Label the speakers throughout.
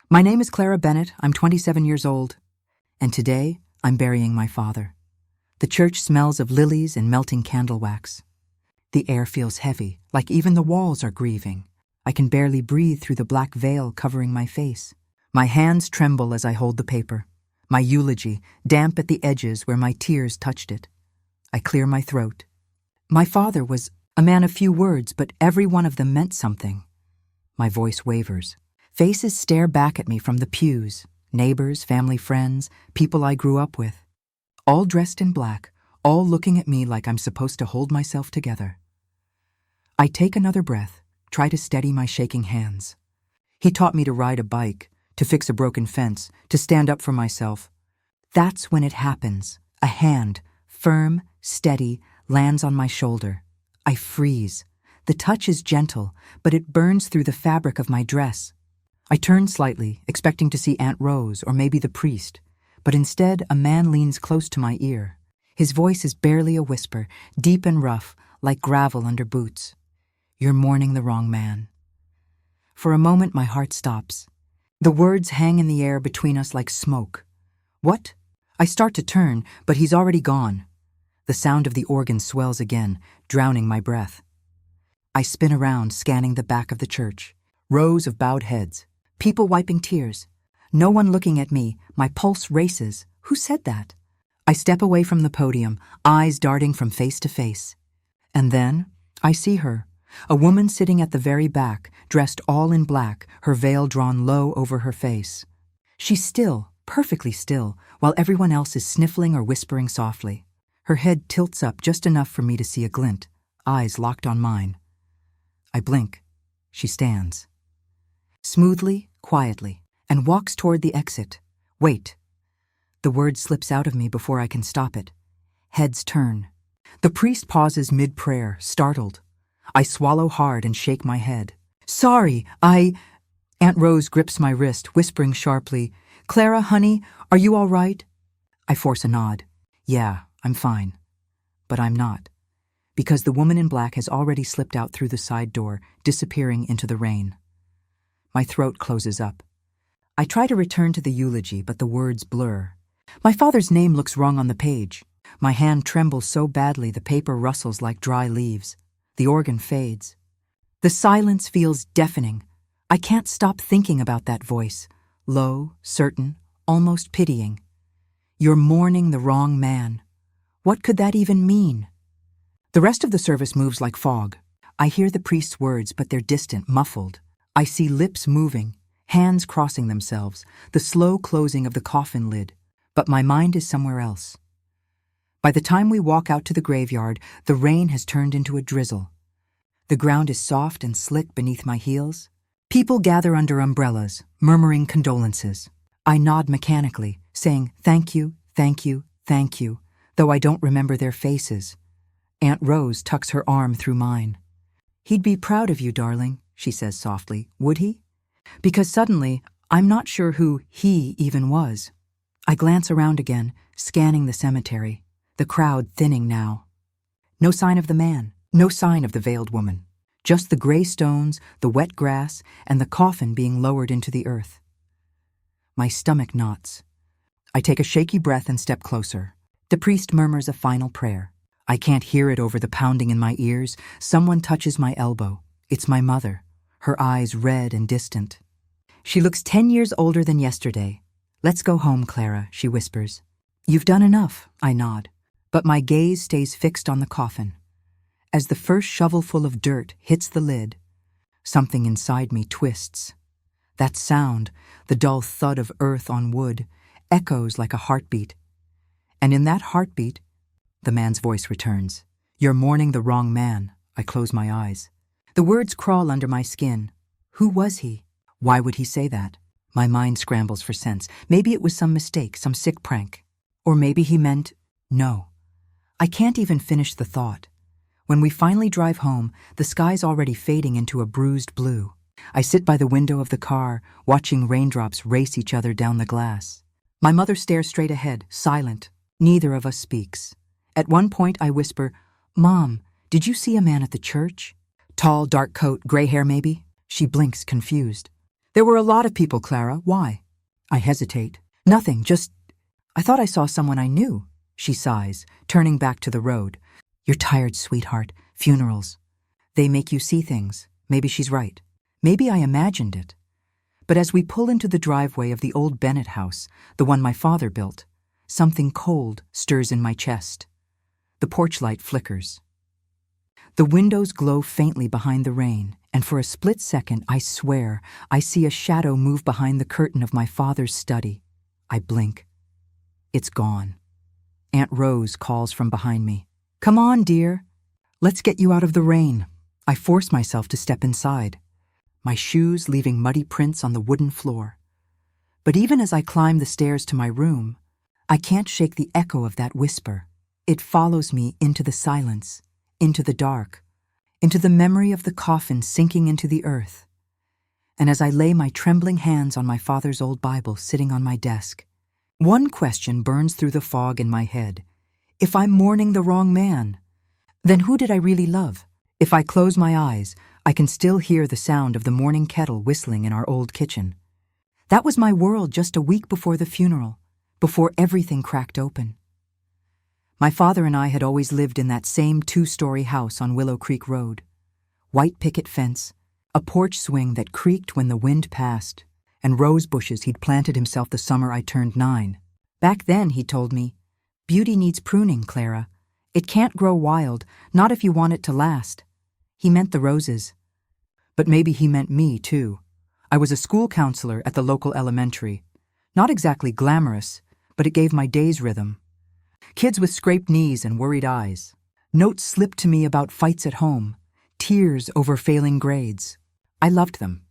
Speaker 1: My name is Clara Bennett, I'm 27 years old, and today I'm burying my father. The church smells of lilies and melting candle wax. The air feels heavy, like even the walls are grieving. I can barely breathe through the black veil covering my face. My hands tremble as I hold the paper. My eulogy, damp at the edges where my tears touched it. I clear my throat. My father was a man of few words, but every one of them meant something. My voice wavers. Faces stare back at me from the pews. Neighbors, family friends, people I grew up with. All dressed in black, all looking at me like I'm supposed to hold myself together. I take another breath, try to steady my shaking hands. He taught me to ride a bike, to fix a broken fence, to stand up for myself. That's when it happens. A hand, firm, steady, lands on my shoulder. I freeze. The touch is gentle, but it burns through the fabric of my dress. I turn slightly, expecting to see Aunt Rose or maybe the priest, but instead a man leans close to my ear. His voice is barely a whisper, deep and rough, like gravel under boots. You're mourning the wrong man. For a moment my heart stops. The words hang in the air between us like smoke. What? I start to turn, but he's already gone. The sound of the organ swells again, drowning my breath. I spin around, scanning the back of the church. Rows of bowed heads. People wiping tears. No one looking at me. My pulse races. Who said that? I step away from the podium, eyes darting from face to face. And then I see her. A woman sitting at the very back, dressed all in black, her veil drawn low over her face. She's still, perfectly still, while everyone else is sniffling or whispering softly. Her head tilts up just enough for me to see a glint, eyes locked on mine. I blink. She stands. Smoothly, quietly, and walks toward the exit. Wait. The word slips out of me before I can stop it. Heads turn. The priest pauses mid-prayer, startled. I swallow hard and shake my head. Sorry, Aunt Rose grips my wrist, whispering sharply, Clara, honey, are you all right? I force a nod. Yeah, I'm fine. But I'm not. Because the woman in black has already slipped out through the side door, disappearing into the rain. My throat closes up. I try to return to the eulogy, but the words blur. My father's name looks wrong on the page. My hand trembles so badly the paper rustles like dry leaves. The organ fades. The silence feels deafening. I can't stop thinking about that voice. Low, certain, almost pitying. You're mourning the wrong man. What could that even mean? The rest of the service moves like fog. I hear the priest's words, but they're distant, muffled. I see lips moving, hands crossing themselves, the slow closing of the coffin lid. But my mind is somewhere else. By the time we walk out to the graveyard, the rain has turned into a drizzle. The ground is soft and slick beneath my heels. People gather under umbrellas, murmuring condolences. I nod mechanically, saying thank you, thank you, thank you, though I don't remember their faces. Aunt Rose tucks her arm through mine. He'd be proud of you, darling, she says softly. Would he? Because suddenly, I'm not sure who he even was. I glance around again, scanning the cemetery. The crowd thinning now. No sign of the man, no sign of the veiled woman. Just the gray stones, the wet grass, and the coffin being lowered into the earth. My stomach knots. I take a shaky breath and step closer. The priest murmurs a final prayer. I can't hear it over the pounding in my ears. Someone touches my elbow. It's my mother, her eyes red and distant. She looks 10 years older than yesterday. Let's go home, Clara, she whispers. You've done enough, I nod. But my gaze stays fixed on the coffin. As the first shovelful of dirt hits the lid, something inside me twists. That sound, the dull thud of earth on wood, echoes like a heartbeat. And in that heartbeat, the man's voice returns. You're mourning the wrong man. I close my eyes. The words crawl under my skin. Who was he? Why would he say that? My mind scrambles for sense. Maybe it was some mistake, some sick prank. Or maybe he meant no. I can't even finish the thought. When we finally drive home, the sky's already fading into a bruised blue. I sit by the window of the car, watching raindrops race each other down the glass. My mother stares straight ahead, silent. Neither of us speaks. At one point, I whisper, Mom, did you see a man at the church? Tall, dark coat, gray hair maybe? She blinks, confused. There were a lot of people, Clara. Why? I hesitate. Nothing, just... I thought I saw someone I knew, she sighs, turning back to the road. You're tired, sweetheart. Funerals. They make you see things. Maybe she's right. Maybe I imagined it. But as we pull into the driveway of the old Bennett house, the one my father built, something cold stirs in my chest. The porch light flickers. The windows glow faintly behind the rain, and for a split second, I swear, I see a shadow move behind the curtain of my father's study. I blink. It's gone. Aunt Rose calls from behind me. Come on, dear. Let's get you out of the rain. I force myself to step inside, my shoes leaving muddy prints on the wooden floor. But even as I climb the stairs to my room, I can't shake the echo of that whisper. It follows me into the silence, into the dark, into the memory of the coffin sinking into the earth. And as I lay my trembling hands on my father's old Bible sitting on my desk, one question burns through the fog in my head. If I'm mourning the wrong man, then who did I really love? If I close my eyes, I can still hear the sound of the morning kettle whistling in our old kitchen. That was my world just a week before the funeral, before everything cracked open. My father and I had always lived in that same 2-story house on Willow Creek Road. White picket fence, a porch swing that creaked when the wind passed, and rose bushes he'd planted himself the summer I turned 9. Back then, he told me, beauty needs pruning, Clara. It can't grow wild, not if you want it to last. He meant the roses. But maybe he meant me, too. I was a school counselor at the local elementary. Not exactly glamorous, but it gave my days rhythm. Kids with scraped knees and worried eyes. Notes slipped to me about fights at home. Tears over failing grades. I loved them.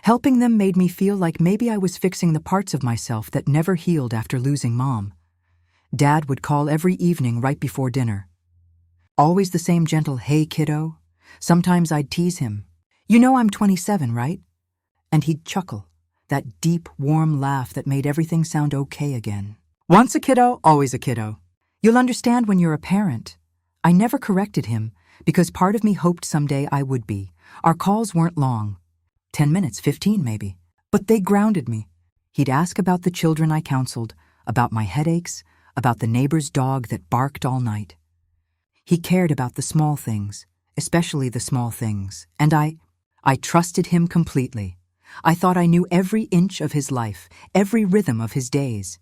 Speaker 1: Helping them made me feel like maybe I was fixing the parts of myself that never healed after losing Mom. Dad would call every evening right before dinner. Always the same gentle, hey, kiddo. Sometimes I'd tease him. You know I'm 27, right? And he'd chuckle, that deep, warm laugh that made everything sound okay again. Once a kiddo, always a kiddo. You'll understand when you're a parent. I never corrected him, because part of me hoped someday I would be. Our calls weren't long. 10 minutes, 15 maybe. But they grounded me. He'd ask about the children I counseled, about my headaches, about the neighbor's dog that barked all night. He cared about the small things, especially the small things, and I trusted him completely. I thought I knew every inch of his life, every rhythm of his days.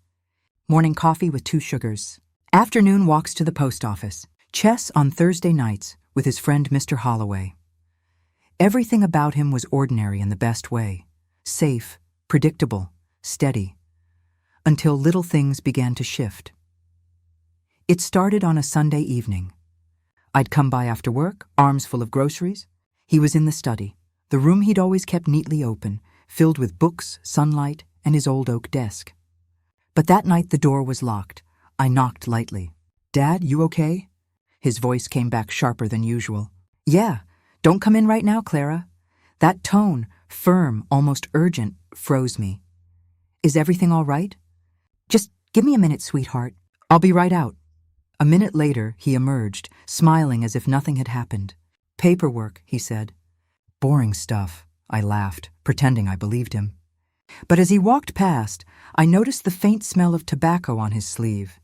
Speaker 1: Morning coffee with 2 sugars. Afternoon walks to the post office. Chess on Thursday nights with his friend Mr. Holloway. Everything about him was ordinary in the best way. Safe, predictable, steady. Until little things began to shift. It started on a Sunday evening. I'd come by after work, arms full of groceries. He was in the study, the room he'd always kept neatly open, filled with books, sunlight, and his old oak desk. But that night the door was locked. I knocked lightly. Dad, you okay? His voice came back sharper than usual. Yeah, don't come in right now, Clara. That tone, firm, almost urgent, froze me. Is everything all right? Just give me a minute, sweetheart. I'll be right out. A minute later, he emerged, smiling as if nothing had happened. Paperwork, he said. Boring stuff, I laughed, pretending I believed him. But as he walked past, I noticed the faint smell of tobacco on his sleeve.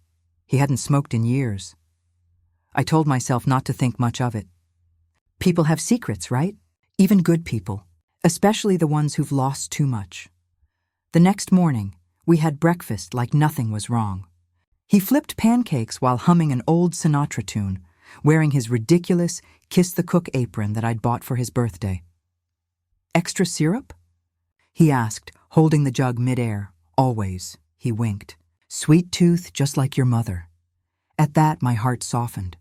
Speaker 1: He hadn't smoked in years. I told myself not to think much of it. People have secrets, right? Even good people, especially the ones who've lost too much. The next morning, we had breakfast like nothing was wrong. He flipped pancakes while humming an old Sinatra tune, wearing his ridiculous Kiss the Cook apron that I'd bought for his birthday. Extra syrup? He asked, holding the jug midair. Always, he winked. Sweet tooth, just like your mother. At that, my heart softened.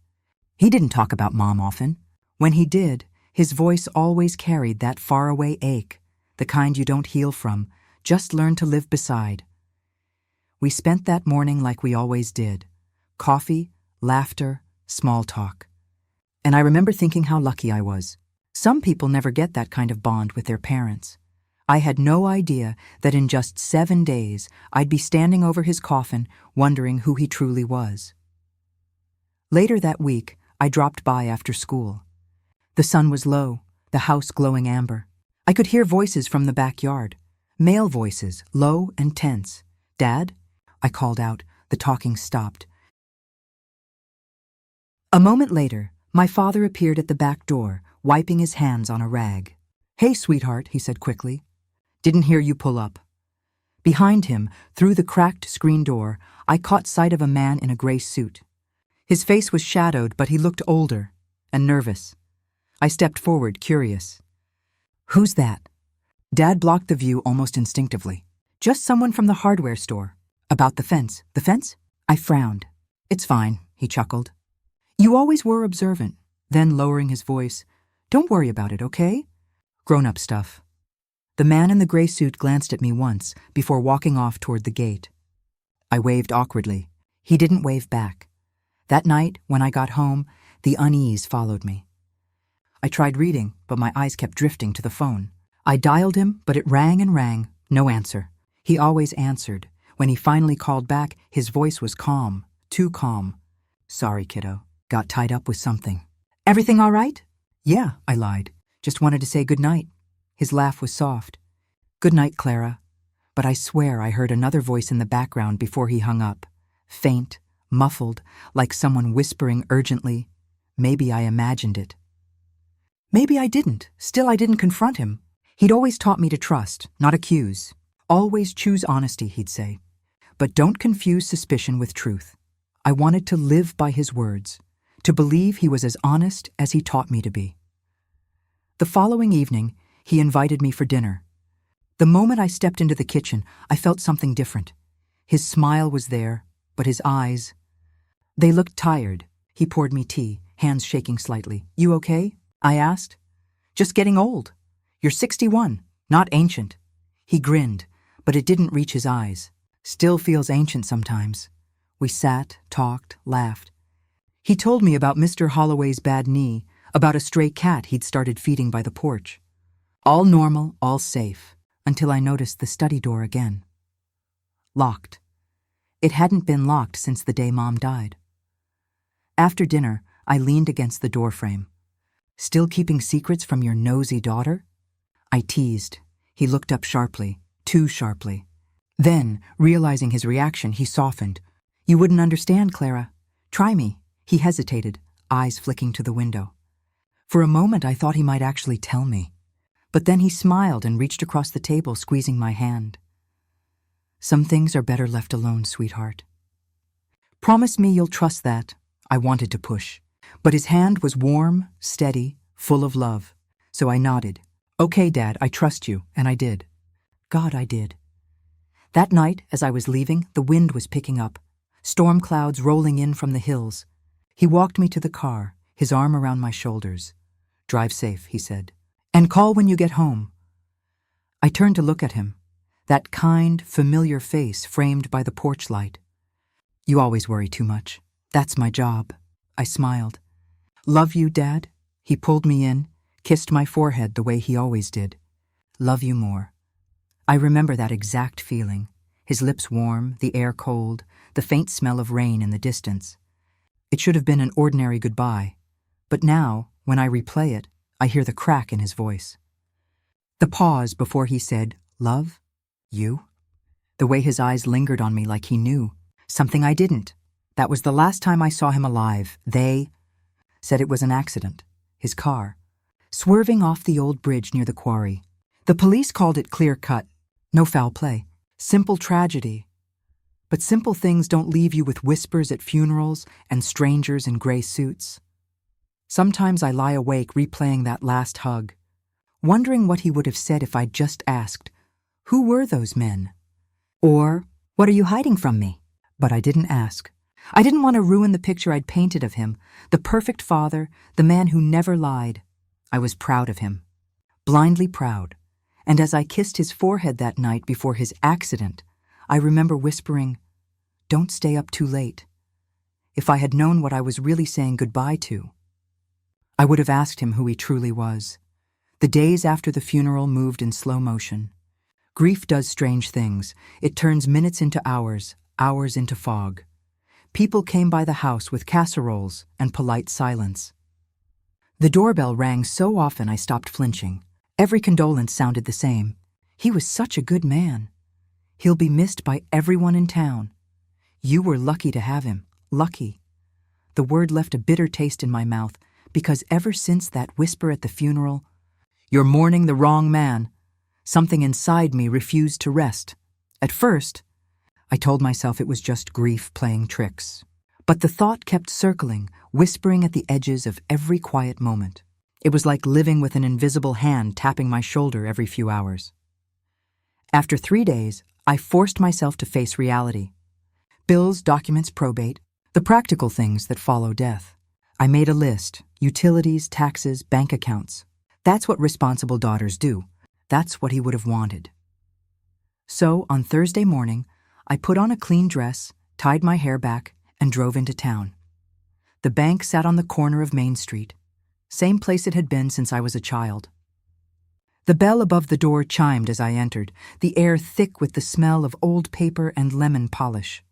Speaker 1: He didn't talk about Mom often. When he did, his voice always carried that faraway ache, the kind you don't heal from, just learn to live beside. We spent that morning like we always did. Coffee, laughter, small talk. And I remember thinking how lucky I was. Some people never get that kind of bond with their parents. I had no idea that in just 7 days I'd be standing over his coffin wondering who he truly was. Later that week, I dropped by after school. The sun was low, the house glowing amber. I could hear voices from the backyard. Male voices, low and tense. "Dad?" I called out. The talking stopped. A moment later, my father appeared at the back door, wiping his hands on a rag. "Hey, sweetheart," he said quickly. "Didn't hear you pull up." Behind him, through the cracked screen door, I caught sight of a man in a gray suit. His face was shadowed, but he looked older and nervous. I stepped forward, curious. "Who's that?" Dad blocked the view almost instinctively. "Just someone from the hardware store." "About the fence." "The fence?" I frowned. "It's fine," he chuckled. "You always were observant." Then, lowering his voice, "Don't worry about it, okay? Grown-up stuff." The man in the gray suit glanced at me once before walking off toward the gate. I waved awkwardly. He didn't wave back. That night, when I got home, the unease followed me. I tried reading, but my eyes kept drifting to the phone. I dialed him, but it rang and rang. No answer. He always answered. When he finally called back, his voice was calm, too calm. "Sorry, kiddo. Got tied up with something." "Everything all right?" "Yeah," I lied. "Just wanted to say goodnight." His laugh was soft. "Good night, Clara." But I swear I heard another voice in the background before he hung up. Faint, muffled, like someone whispering urgently. Maybe I imagined it. Maybe I didn't. Still, I didn't confront him. He'd always taught me to trust, not accuse. Always choose honesty, he'd say. But don't confuse suspicion with truth. I wanted to live by his words, to believe he was as honest as he taught me to be. The following evening, he invited me for dinner. The moment I stepped into the kitchen, I felt something different. His smile was there, but his eyes, they looked tired. He poured me tea, hands shaking slightly. "You okay?" I asked. "Just getting old. You're 61, not ancient." He grinned, but it didn't reach his eyes. "Still feels ancient sometimes." We sat, talked, laughed. He told me about Mr. Holloway's bad knee, about a stray cat he'd started feeding by the porch. All normal, all safe, until I noticed the study door again. Locked. It hadn't been locked since the day Mom died. After dinner, I leaned against the doorframe. "Still keeping secrets from your nosy daughter?" I teased. He looked up sharply, too sharply. Then, realizing his reaction, he softened. "You wouldn't understand, Clara. Try me." He hesitated, eyes flicking to the window. For a moment, I thought he might actually tell me. But then he smiled and reached across the table, squeezing my hand. "Some things are better left alone, sweetheart." "Promise me you'll trust that." I wanted to push, but his hand was warm, steady, full of love. So I nodded. "Okay, Dad, I trust you," and I did. God, I did. That night, as I was leaving, the wind was picking up, storm clouds rolling in from the hills. He walked me to the car, his arm around my shoulders. "Drive safe," he said. "And call when you get home." I turned to look at him, that kind, familiar face framed by the porch light. "You always worry too much. That's my job." I smiled. "Love you, Dad?" He pulled me in, kissed my forehead the way he always did. "Love you more." I remember that exact feeling, his lips warm, the air cold, the faint smell of rain in the distance. It should have been an ordinary goodbye, but now, when I replay it, I hear the crack in his voice. The pause before he said, "Love? You?" The way his eyes lingered on me like he knew, something I didn't. That was the last time I saw him alive. They said it was an accident, his car, swerving off the old bridge near the quarry. The police called it clear-cut, no foul play, simple tragedy. But simple things don't leave you with whispers at funerals and strangers in gray suits. Sometimes I lie awake replaying that last hug, wondering what he would have said if I'd just asked, "Who were those men?" Or, "What are you hiding from me?" But I didn't ask. I didn't want to ruin the picture I'd painted of him, the perfect father, the man who never lied. I was proud of him, blindly proud. And as I kissed his forehead that night before his accident, I remember whispering, "Don't stay up too late." If I had known what I was really saying goodbye to, I would have asked him who he truly was. The days after the funeral moved in slow motion. Grief does strange things. It turns minutes into hours, hours into fog. People came by the house with casseroles and polite silence. The doorbell rang so often I stopped flinching. Every condolence sounded the same. He was such a good man. He'll be missed by everyone in town. You were lucky to have him. Lucky. The word left a bitter taste in my mouth because ever since that whisper at the funeral, "You're mourning the wrong man," something inside me refused to rest. At first, I told myself it was just grief playing tricks. But the thought kept circling, whispering at the edges of every quiet moment. It was like living with an invisible hand tapping my shoulder every few hours. After 3 days, I forced myself to face reality. Bills, documents, probate, the practical things that follow death. I made a list: utilities, taxes, bank accounts. That's what responsible daughters do. That's what he would have wanted. So, on Thursday morning, I put on a clean dress, tied my hair back, and drove into town. The bank sat on the corner of Main Street, same place it had been since I was a child. The bell above the door chimed as I entered, the air thick with the smell of old paper and lemon polish.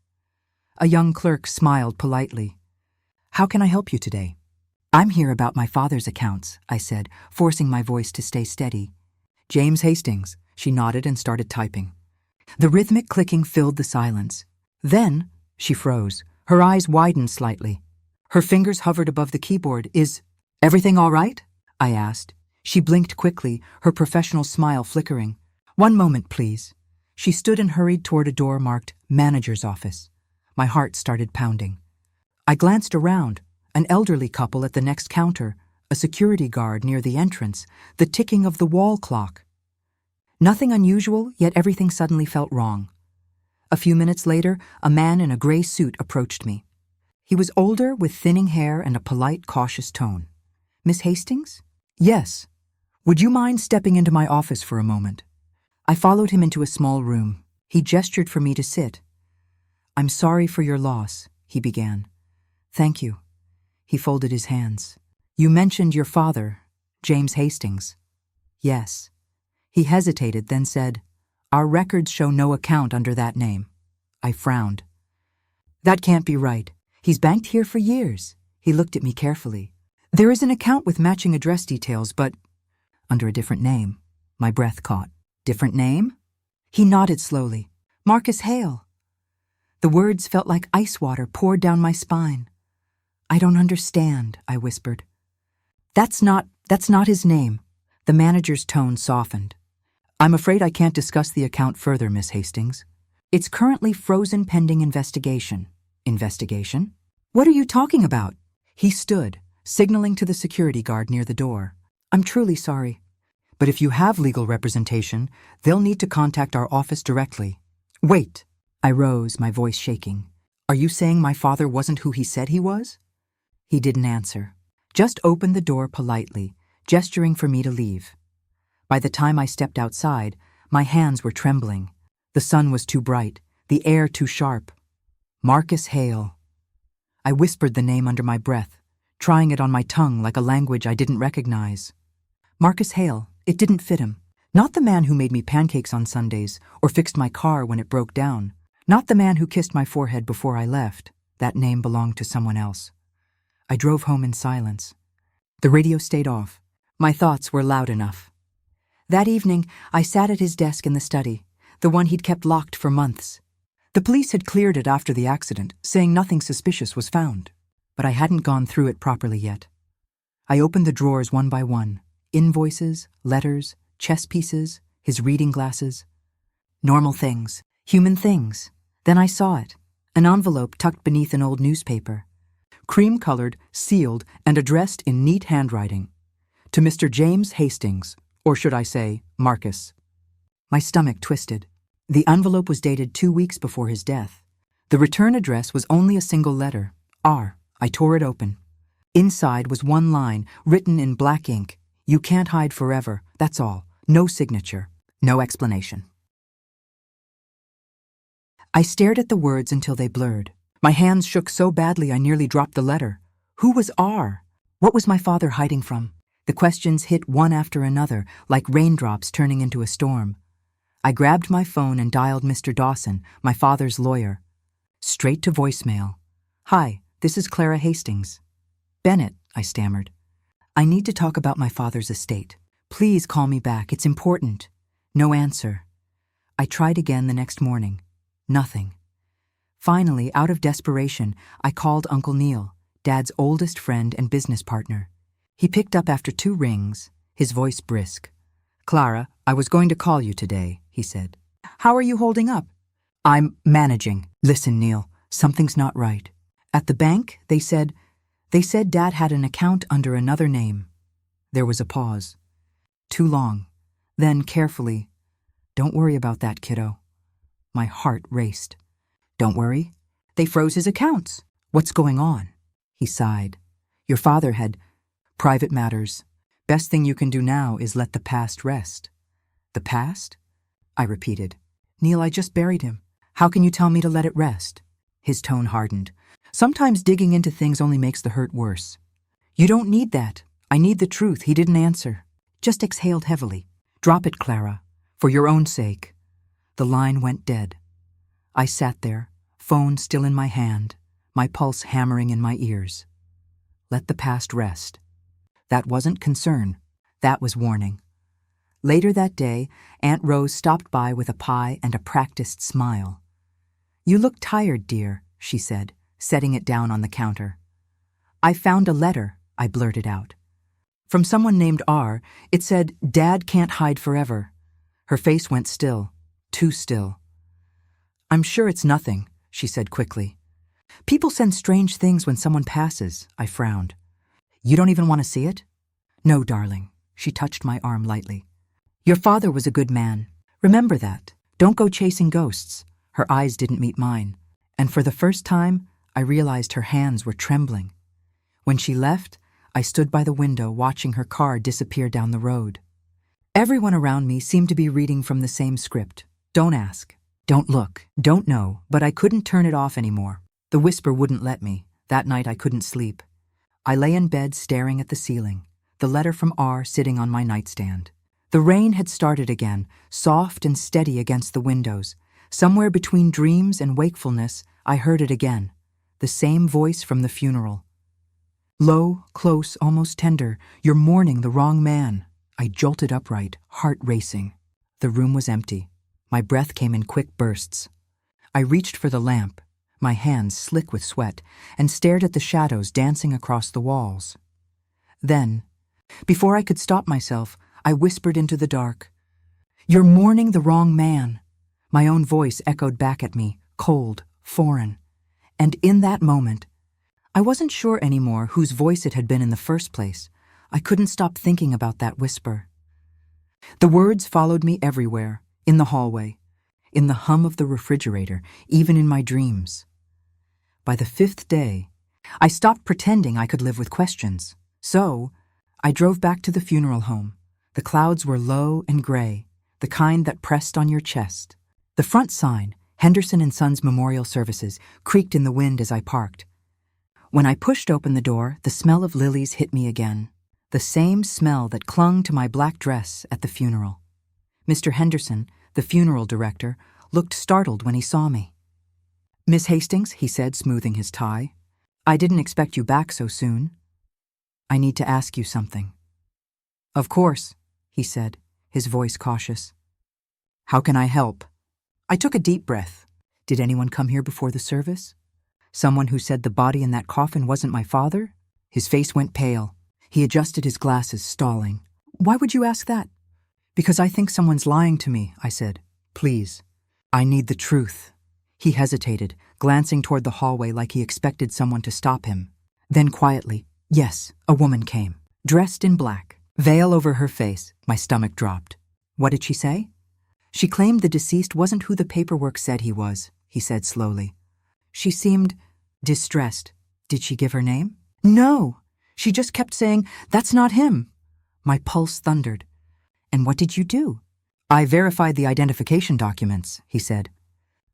Speaker 1: A young clerk smiled politely. "How can I help you today?" "I'm here about my father's accounts," I said, forcing my voice to stay steady. "James Hastings." She nodded and started typing. The rhythmic clicking filled the silence. Then she froze. Her eyes widened slightly. Her fingers hovered above the keyboard. "Is everything all right?" I asked. She blinked quickly, her professional smile flickering. "One moment, please." She stood and hurried toward a door marked "Manager's Office." My heart started pounding. I glanced around. An elderly couple at the next counter, a security guard near the entrance, the ticking of the wall clock. Nothing unusual, yet everything suddenly felt wrong. A few minutes later, a man in a gray suit approached me. He was older, with thinning hair and a polite, cautious tone. "Miss Hastings?" "Yes. Would you mind stepping into my office for a moment?" I followed him into a small room. He gestured for me to sit. "I'm sorry for your loss," he began. "Thank you." He folded his hands. "You mentioned your father, James Hastings." "Yes." He hesitated, then said, "Our records show no account under that name." I frowned. "That can't be right. He's banked here for years." He looked at me carefully. "There is an account with matching address details, but under a different name." My breath caught. "Different name?" He nodded slowly. "Marcus Hale." The words felt like ice water poured down my spine. "I don't understand," I whispered. That's not his name." The manager's tone softened. "I'm afraid I can't discuss the account further, Miss Hastings. It's currently frozen pending investigation." "Investigation? What are you talking about?" He stood, signaling to the security guard near the door. "I'm truly sorry. But if you have legal representation, they'll need to contact our office directly." "Wait." I rose, my voice shaking. "Are you saying my father wasn't who he said he was?" He didn't answer, just opened the door politely, gesturing for me to leave. By the time I stepped outside, my hands were trembling. The sun was too bright, the air too sharp. Marcus Hale. I whispered the name under my breath, trying it on my tongue like a language I didn't recognize. Marcus Hale. It didn't fit him. Not the man who made me pancakes on Sundays or fixed my car when it broke down. Not the man who kissed my forehead before I left. That name belonged to someone else. I drove home in silence. The radio stayed off. My thoughts were loud enough. That evening, I sat at his desk in the study, the one he'd kept locked for months. The police had cleared it after the accident, saying nothing suspicious was found. But I hadn't gone through it properly yet. I opened the drawers one by one. Invoices, letters, chess pieces, his reading glasses. Normal things, human things. Then I saw it. An envelope tucked beneath an old newspaper. Cream-colored, sealed, and addressed in neat handwriting. To Mr. James Hastings, or should I say, Marcus. My stomach twisted. The envelope was dated 2 weeks before his death. The return address was only a single letter, R. I tore it open. Inside was one line, written in black ink. "You can't hide forever, that's all. No signature, no explanation." I stared at the words until they blurred. My hands shook so badly I nearly dropped the letter. Who was R? What was my father hiding from? The questions hit one after another, like raindrops turning into a storm. I grabbed my phone and dialed Mr. Dawson, my father's lawyer. Straight to voicemail. "Hi, this is Clara Hastings." "Bennett," I stammered. "I need to talk about my father's estate. Please call me back, it's important." No answer. I tried again the next morning. Nothing. Finally, out of desperation, I called Uncle Neil, Dad's oldest friend and business partner. He picked up after 2 rings, his voice brisk. "Clara, I was going to call you today," he said. "How are you holding up?" "I'm managing." "Listen, Neil, something's not right. At the bank, they said Dad had an account under another name." There was a pause. Too long. Then, carefully, "Don't worry about that, kiddo." My heart raced. "Don't worry. They froze his accounts. What's going on?" He sighed. "Your father had private matters. Best thing you can do now is let the past rest." "The past?" I repeated. "Neil, I just buried him. How can you tell me to let it rest?" His tone hardened. "Sometimes digging into things only makes the hurt worse." "You don't need that. I need the truth." He didn't answer. Just exhaled heavily. "Drop it, Clara. For your own sake." The line went dead. I sat there, phone still in my hand, my pulse hammering in my ears. Let the past rest. That wasn't concern. That was warning. Later that day, Aunt Rose stopped by with a pie and a practiced smile. "You look tired, dear," she said, setting it down on the counter. "I found a letter," I blurted out. "From someone named R. It said, 'Dad can't hide forever.'" Her face went still, too still. "I'm sure it's nothing," she said quickly. "People send strange things when someone passes," I frowned. "You don't even want to see it?" "No, darling." She touched my arm lightly. "Your father was a good man. Remember that. Don't go chasing ghosts." Her eyes didn't meet mine, and for the first time, I realized her hands were trembling. When she left, I stood by the window watching her car disappear down the road. Everyone around me seemed to be reading from the same script. Don't ask. Don't look. Don't know. But I couldn't turn it off anymore. The whisper wouldn't let me. That night I couldn't sleep. I lay in bed staring at the ceiling, the letter from R sitting on my nightstand. The rain had started again, soft and steady against the windows. Somewhere between dreams and wakefulness, I heard it again. The same voice from the funeral. "Low, close, almost tender. You're mourning the wrong man." I jolted upright, heart racing. The room was empty. My breath came in quick bursts. I reached for the lamp, my hands slick with sweat, and stared at the shadows dancing across the walls. Then, before I could stop myself, I whispered into the dark, "You're mourning the wrong man." My own voice echoed back at me, cold, foreign. And in that moment, I wasn't sure anymore whose voice it had been in the first place. I couldn't stop thinking about that whisper. The words followed me everywhere, in the hallway, in the hum of the refrigerator, even in my dreams. By the 5th day, I stopped pretending I could live with questions. So, I drove back to the funeral home. The clouds were low and gray, the kind that pressed on your chest. The front sign, Henderson and Sons Memorial Services, creaked in the wind as I parked. When I pushed open the door, the smell of lilies hit me again. The same smell that clung to my black dress at the funeral. Mr. Henderson, the funeral director, looked startled when he saw me. "Miss Hastings," he said, smoothing his tie, "I didn't expect you back so soon. I need to ask you something." "Of course," he said, his voice cautious. "How can I help?" I took a deep breath. Did anyone come here before the service? Someone who said the body in that coffin wasn't my father? His face went pale. He adjusted his glasses, stalling. "Why would you ask that?" "Because I think someone's lying to me," I said. "Please. I need the truth." He hesitated, glancing toward the hallway like he expected someone to stop him. Then quietly, "Yes, a woman came, dressed in black, veil over her face." My stomach dropped. "What did she say?" "She claimed the deceased wasn't who the paperwork said he was," he said slowly. "She seemed distressed." "Did she give her name?" "No. She just kept saying, 'That's not him.'" My pulse thundered. "And what did you do?" "I verified the identification documents," he said.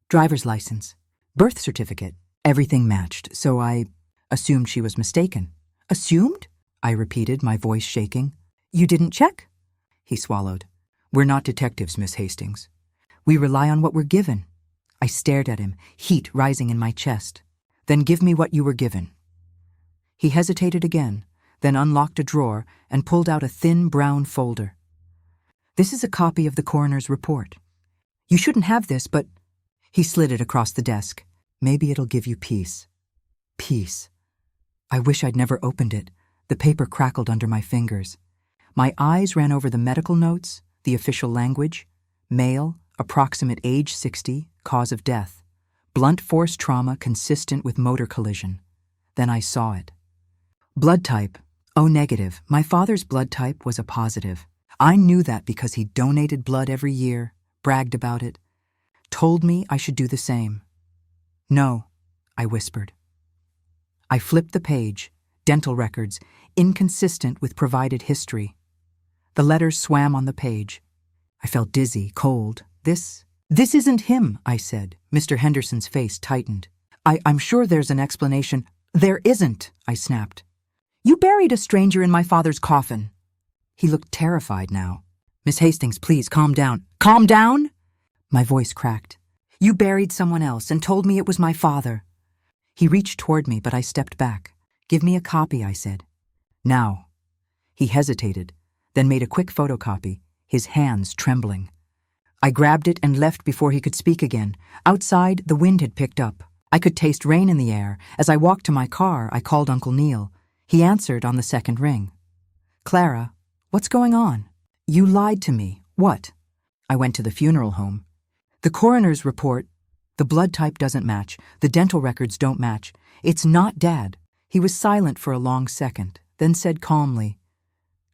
Speaker 1: "Driver's license, birth certificate, everything matched, so I assumed she was mistaken." "Assumed?" I repeated, my voice shaking. "You didn't check?" He swallowed. "We're not detectives, Miss Hastings. We rely on what we're given." I stared at him, heat rising in my chest. "Then give me what you were given." He hesitated again, then unlocked a drawer and pulled out a thin brown folder. This is a copy of the coroner's report. You shouldn't have this, but... He slid it across the desk. Maybe it'll give you peace. Peace. I wish I'd never opened it. The paper crackled under my fingers. My eyes ran over the medical notes, the official language. Male, approximate age 60, cause of death. Blunt force trauma consistent with motor collision. Then I saw it. Blood type, O negative. My father's blood type was a positive. I knew that because he donated blood every year, bragged about it, told me I should do the same. No, I whispered. I flipped the page, dental records, inconsistent with provided history. The letters swam on the page. I felt dizzy, cold. This isn't him, I said. Mr. Henderson's face tightened. I'm sure there's an explanation. There isn't, I snapped. You buried a stranger in my father's coffin. He looked terrified now. Miss Hastings, please, calm down. Calm down? My voice cracked. You buried someone else and told me it was my father. He reached toward me, but I stepped back. Give me a copy, I said. Now. He hesitated, then made a quick photocopy, his hands trembling. I grabbed it and left before he could speak again. Outside, the wind had picked up. I could taste rain in the air. As I walked to my car, I called Uncle Neil. He answered on the second ring. Clara, what's going on? You lied to me. What? I went to the funeral home. The coroner's report, the blood type doesn't match. The dental records don't match. It's not Dad. He was silent for a long second, then said calmly,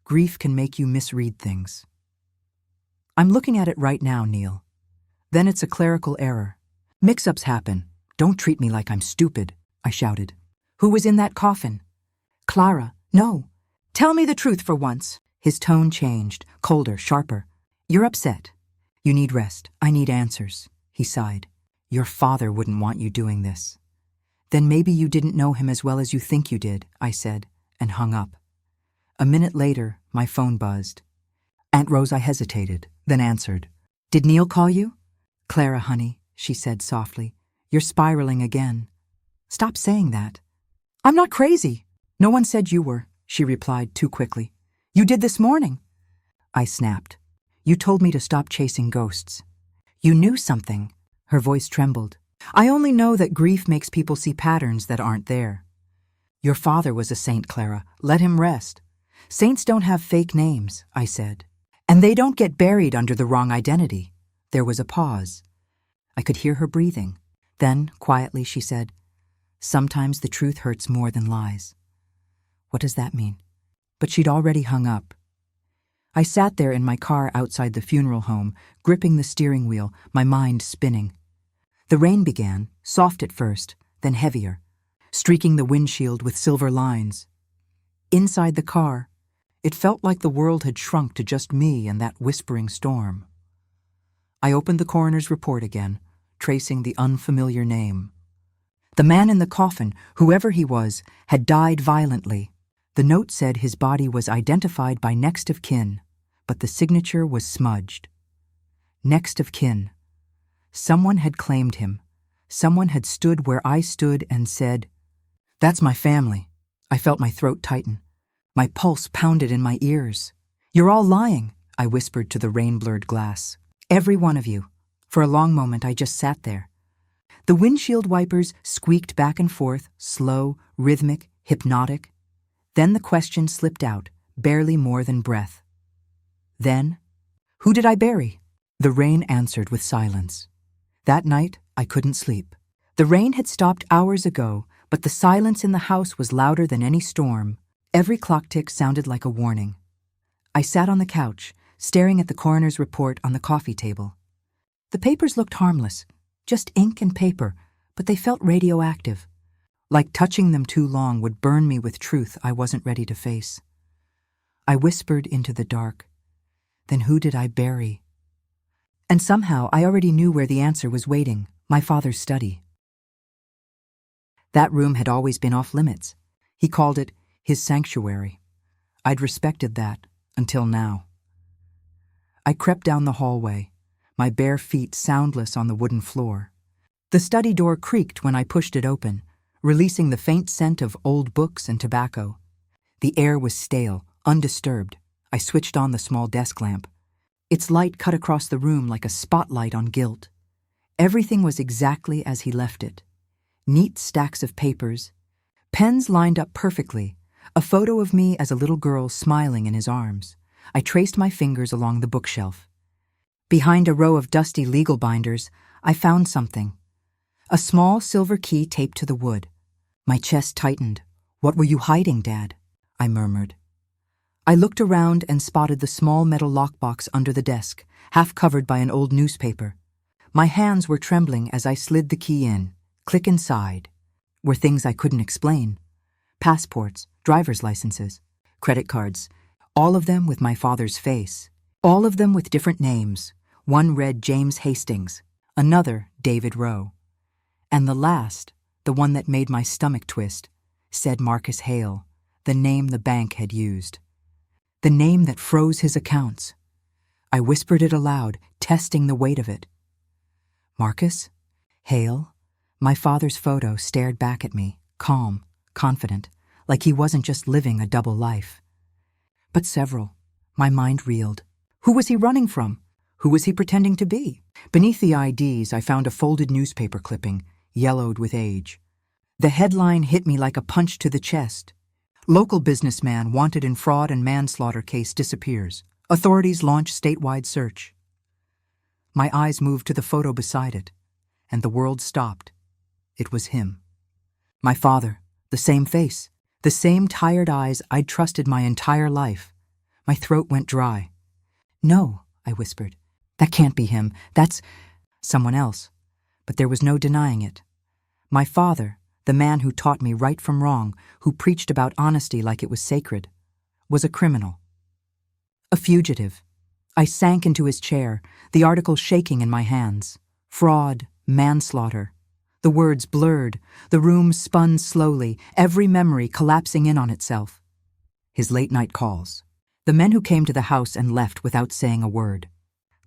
Speaker 1: Grief can make you misread things. I'm looking at it right now, Neil. Then it's a clerical error. Mix-ups happen. Don't treat me like I'm stupid, I shouted. Who was in that coffin? Clara. No. Tell me the truth for once. His tone changed, colder, sharper. You're upset. You need rest. I need answers. He sighed. Your father wouldn't want you doing this. Then maybe you didn't know him as well as you think you did, I said, and hung up. A minute later, my phone buzzed. Aunt Rose, I hesitated, then answered. Did Neil call you? Clara, honey, she said softly. You're spiraling again. Stop saying that. I'm not crazy. No one said you were, she replied too quickly. You did this morning. I snapped. You told me to stop chasing ghosts. You knew something. Her voice trembled. I only know that grief makes people see patterns that aren't there. Your father was a saint, Clara. Let him rest. Saints don't have fake names, I said. And they don't get buried under the wrong identity. There was a pause. I could hear her breathing. Then, quietly, she said, Sometimes the truth hurts more than lies. What does that mean? But she'd already hung up. I sat there in my car outside the funeral home, gripping the steering wheel, my mind spinning. The rain began, soft at first, then heavier, streaking the windshield with silver lines. Inside the car, it felt like the world had shrunk to just me and that whispering storm. I opened the coroner's report again, tracing the unfamiliar name. The man in the coffin, whoever he was, had died violently. The note said his body was identified by next of kin, but the signature was smudged. Next of kin. Someone had claimed him. Someone had stood where I stood and said, That's my family. I felt my throat tighten. My pulse pounded in my ears. You're all lying, I whispered to the rain-blurred glass. Every one of you. For a long moment, I just sat there. The windshield wipers squeaked back and forth, slow, rhythmic, hypnotic. Then the question slipped out, barely more than breath. Then, who did I bury? The rain answered with silence. That night, I couldn't sleep. The rain had stopped hours ago, but the silence in the house was louder than any storm. Every clock tick sounded like a warning. I sat on the couch, staring at the coroner's report on the coffee table. The papers looked harmless, just ink and paper, but they felt radioactive. Like touching them too long would burn me with truth I wasn't ready to face. I whispered into the dark. Then who did I bury? And somehow I already knew where the answer was waiting, my father's study. That room had always been off limits. He called it his sanctuary. I'd respected that until now. I crept down the hallway, my bare feet soundless on the wooden floor. The study door creaked when I pushed it open, releasing the faint scent of old books and tobacco. The air was stale, undisturbed. I switched on the small desk lamp. Its light cut across the room like a spotlight on guilt. Everything was exactly as he left it. Neat stacks of papers, pens lined up perfectly, a photo of me as a little girl smiling in his arms. I traced my fingers along the bookshelf. Behind a row of dusty legal binders, I found something. A small silver key taped to the wood. My chest tightened. "What were you hiding, Dad?" I murmured. I looked around and spotted the small metal lockbox under the desk, half covered by an old newspaper. My hands were trembling as I slid the key in. Click inside. Were things I couldn't explain. Passports, driver's licenses, credit cards, all of them with my father's face. All of them with different names. One read James Hastings, another David Rowe. And the last, the one that made my stomach twist, said Marcus Hale, the name the bank had used. The name that froze his accounts. I whispered it aloud, testing the weight of it. Marcus? Hale? My father's photo stared back at me, calm, confident, like he wasn't just living a double life. But several. My mind reeled. Who was he running from? Who was he pretending to be? Beneath the IDs, I found a folded newspaper clipping, yellowed with age. The headline hit me like a punch to the chest. Local businessman wanted in fraud and manslaughter case disappears. Authorities launch statewide search. My eyes moved to the photo beside it, and the world stopped. It was him. My father, the same face, the same tired eyes I'd trusted my entire life. My throat went dry. "No," I whispered. "That can't be him. That's someone else." But there was no denying it. My father, the man who taught me right from wrong, who preached about honesty like it was sacred, was a criminal. A fugitive. I sank into his chair, the article shaking in my hands. Fraud, manslaughter. The words blurred, the room spun slowly, every memory collapsing in on itself. His late-night calls. The men who came to the house and left without saying a word.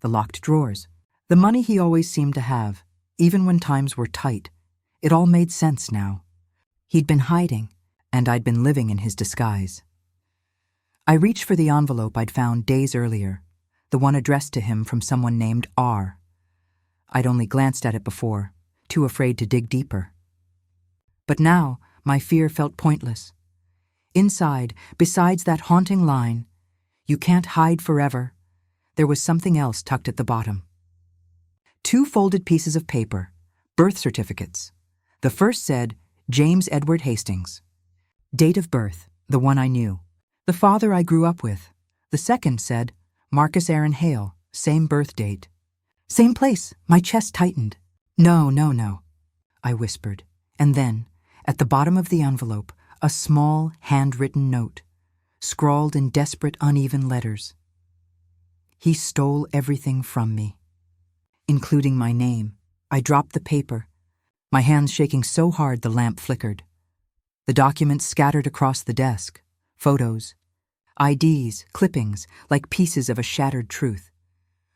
Speaker 1: The locked drawers. The money he always seemed to have, even when times were tight. It all made sense now. He'd been hiding, and I'd been living in his disguise. I reached for the envelope I'd found days earlier, the one addressed to him from someone named R. I'd only glanced at it before, too afraid to dig deeper. But now, my fear felt pointless. Inside, besides that haunting line, "You can't hide forever," there was something else tucked at the bottom. 2 folded pieces of paper, birth certificates. The first said, James Edward Hastings. Date of birth, the one I knew. The father I grew up with. The second said, Marcus Aaron Hale, same birth date. Same place, my chest tightened. No, I whispered. And then, at the bottom of the envelope, a small, handwritten note, scrawled in desperate, uneven letters. He stole everything from me, including my name. I dropped the paper, my hands shaking so hard the lamp flickered. The documents scattered across the desk, photos, IDs, clippings, like pieces of a shattered truth.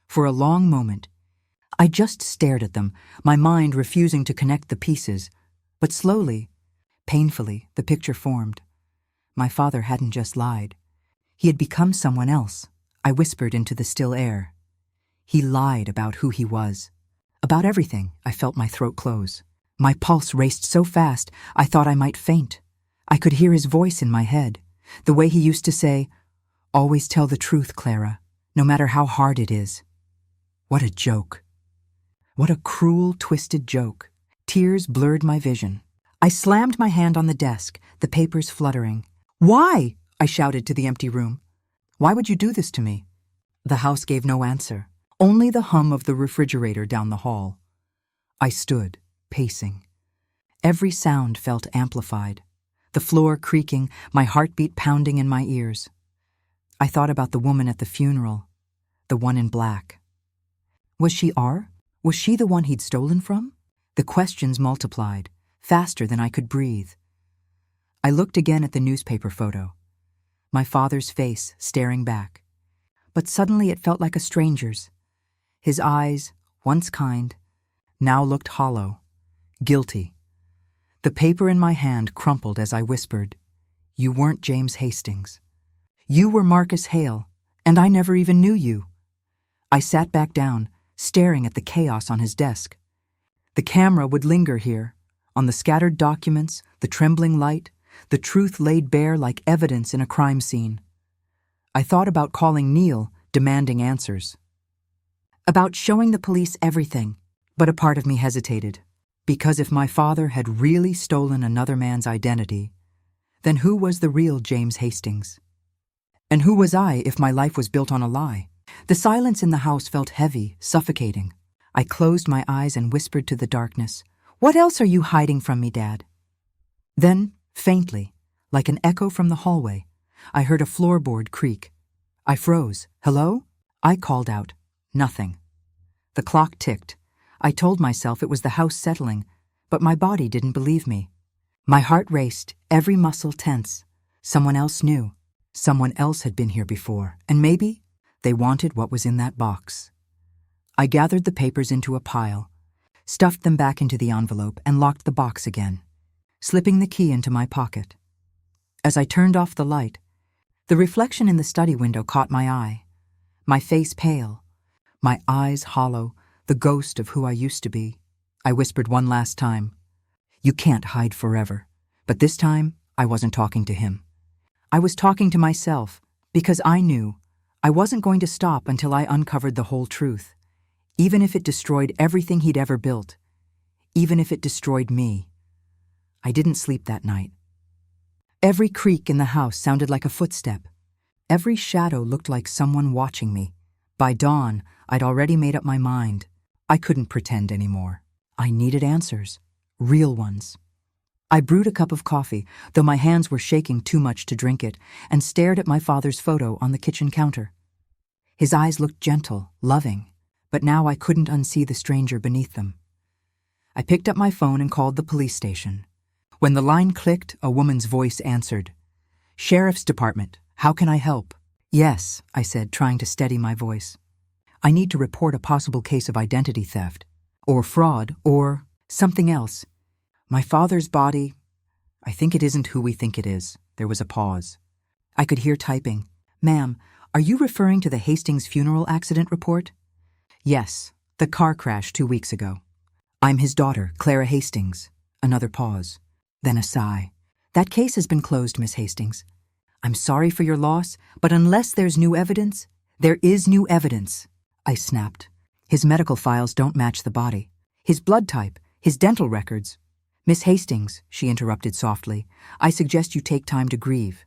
Speaker 1: For a long moment, I just stared at them, my mind refusing to connect the pieces. But slowly, painfully, the picture formed. My father hadn't just lied. He had become someone else. I whispered into the still air. He lied about who he was. About everything. I felt my throat close. My pulse raced so fast, I thought I might faint. I could hear his voice in my head, the way he used to say, "Always tell the truth, Clara, no matter how hard it is." What a joke. What a cruel, twisted joke. Tears blurred my vision. I slammed my hand on the desk, the papers fluttering. "Why?" I shouted to the empty room. "Why would you do this to me?" The house gave no answer, only the hum of the refrigerator down the hall. I stood, pacing. Every sound felt amplified. The floor creaking, my heartbeat pounding in my ears. I thought about the woman at the funeral, the one in black. Was she R? Was she the one he'd stolen from? The questions multiplied, faster than I could breathe. I looked again at the newspaper photo, my father's face staring back. But suddenly it felt like a stranger's. His eyes, once kind, now looked hollow, guilty. The paper in my hand crumpled as I whispered, "You weren't James Hastings. You were Marcus Hale, and I never even knew you." I sat back down, staring at the chaos on his desk. The camera would linger here, on the scattered documents, the trembling light, the truth laid bare like evidence in a crime scene. I thought about calling Neil, demanding answers. About showing the police everything, but a part of me hesitated. Because if my father had really stolen another man's identity, then who was the real James Hastings? And who was I if my life was built on a lie? The silence in the house felt heavy, suffocating. I closed my eyes and whispered to the darkness, "What else are you hiding from me, Dad?" Then, faintly, like an echo from the hallway, I heard a floorboard creak. I froze. "Hello?" I called out. Nothing. The clock ticked. I told myself it was the house settling, but my body didn't believe me. My heart raced, every muscle tense. Someone else knew. Someone else had been here before, and maybe they wanted what was in that box. I gathered the papers into a pile, stuffed them back into the envelope, and locked the box again, slipping the key into my pocket. As I turned off the light, the reflection in the study window caught my eye. My face pale, my eyes hollow, the ghost of who I used to be. I whispered one last time, "You can't hide forever." But this time, I wasn't talking to him. I was talking to myself, because I knew I wasn't going to stop until I uncovered the whole truth, even if it destroyed everything he'd ever built, even if it destroyed me. I didn't sleep that night. Every creak in the house sounded like a footstep. Every shadow looked like someone watching me. By dawn, I'd already made up my mind. I couldn't pretend anymore. I needed answers, real ones. I brewed a cup of coffee, though my hands were shaking too much to drink it, and stared at my father's photo on the kitchen counter. His eyes looked gentle, loving, but now I couldn't unsee the stranger beneath them. I picked up my phone and called the police station. When the line clicked, a woman's voice answered. "Sheriff's Department, how can I help?" "Yes," I said, trying to steady my voice. "I need to report a possible case of identity theft, or fraud, or something else. My father's body, I think it isn't who we think it is." There was a pause. I could hear typing. "Ma'am, are you referring to the Hastings funeral accident report?" "Yes, the car crash 2 weeks ago. I'm his daughter, Clara Hastings." Another pause. Then a sigh. "That case has been closed, Miss Hastings. I'm sorry for your loss, but unless there's new evidence, there is new evidence." I snapped. "His medical files don't match the body. His blood type, his dental records." "Miss Hastings," she interrupted softly, "I suggest you take time to grieve.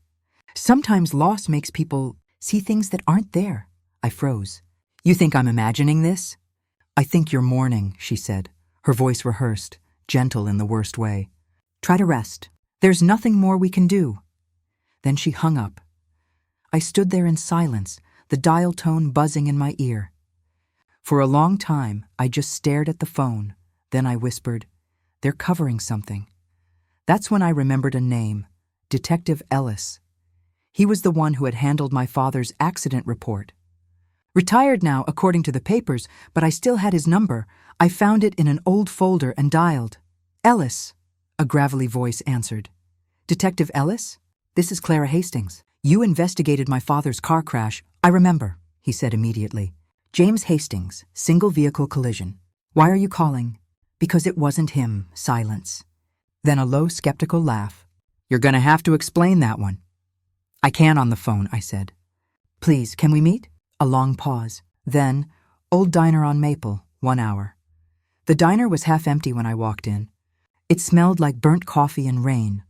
Speaker 1: Sometimes loss makes people see things that aren't there." I froze. "You think I'm imagining this?" "I think you're mourning," she said, her voice rehearsed, gentle in the worst way. "Try to rest. There's nothing more we can do." Then she hung up. I stood there in silence, the dial tone buzzing in my ear. For a long time, I just stared at the phone. Then I whispered, "They're covering something." That's when I remembered a name, Detective Ellis. He was the one who had handled my father's accident report. Retired now, according to the papers, but I still had his number. I found it in an old folder and dialed. "Ellis," a gravelly voice answered. "Detective Ellis? This is Clara Hastings. You investigated my father's car crash." "I remember," he said immediately. "James Hastings, single vehicle collision. Why are you calling?" "Because it wasn't him." Silence. Then a low, skeptical laugh. "You're gonna have to explain that one." "I can on the phone," I said. "Please, can we meet?" A long pause. Then, "Old diner on Maple, 1 hour." The diner was half empty when I walked in. It smelled like burnt coffee and rain.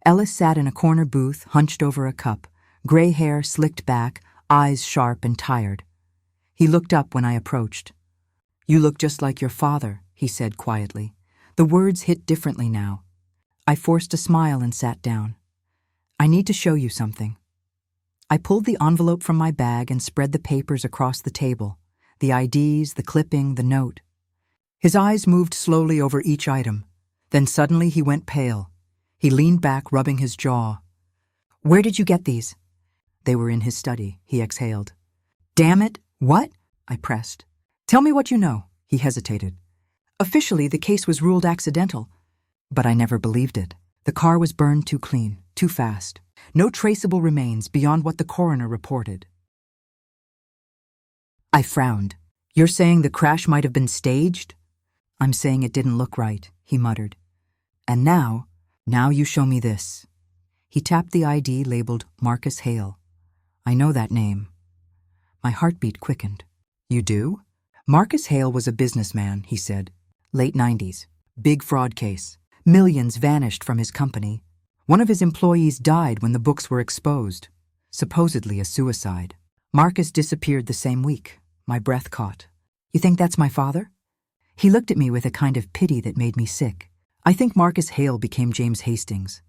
Speaker 1: Ellis sat in a corner booth, hunched over a cup, gray hair slicked back, eyes sharp and tired. He looked up when I approached. "You look just like your father," he said quietly. The words hit differently now. I forced a smile and sat down. "I need to show you something." I pulled the envelope from my bag and spread the papers across the table, the IDs, the clipping, the note. His eyes moved slowly over each item. Then suddenly he went pale. He leaned back, rubbing his jaw. "Where did you get these?" "They were in his study," he exhaled. "Damn it, what?" I pressed. "Tell me what you know." He hesitated. "Officially, the case was ruled accidental." But I never believed it. The car was burned too clean, too fast. No traceable remains beyond what the coroner reported. I frowned. You're saying the crash might have been staged? I'm saying it didn't look right, he muttered. And now you show me this. He tapped the ID labeled Marcus Hale. I know that name. My heartbeat quickened. You do? Marcus Hale was a businessman, he said. Late 90s. Big fraud case. Millions vanished from his company. One of his employees died when the books were exposed. Supposedly a suicide. Marcus disappeared the same week. My breath caught. You think that's my father? He looked at me with a kind of pity that made me sick. I think Marcus Hale became James Hastings.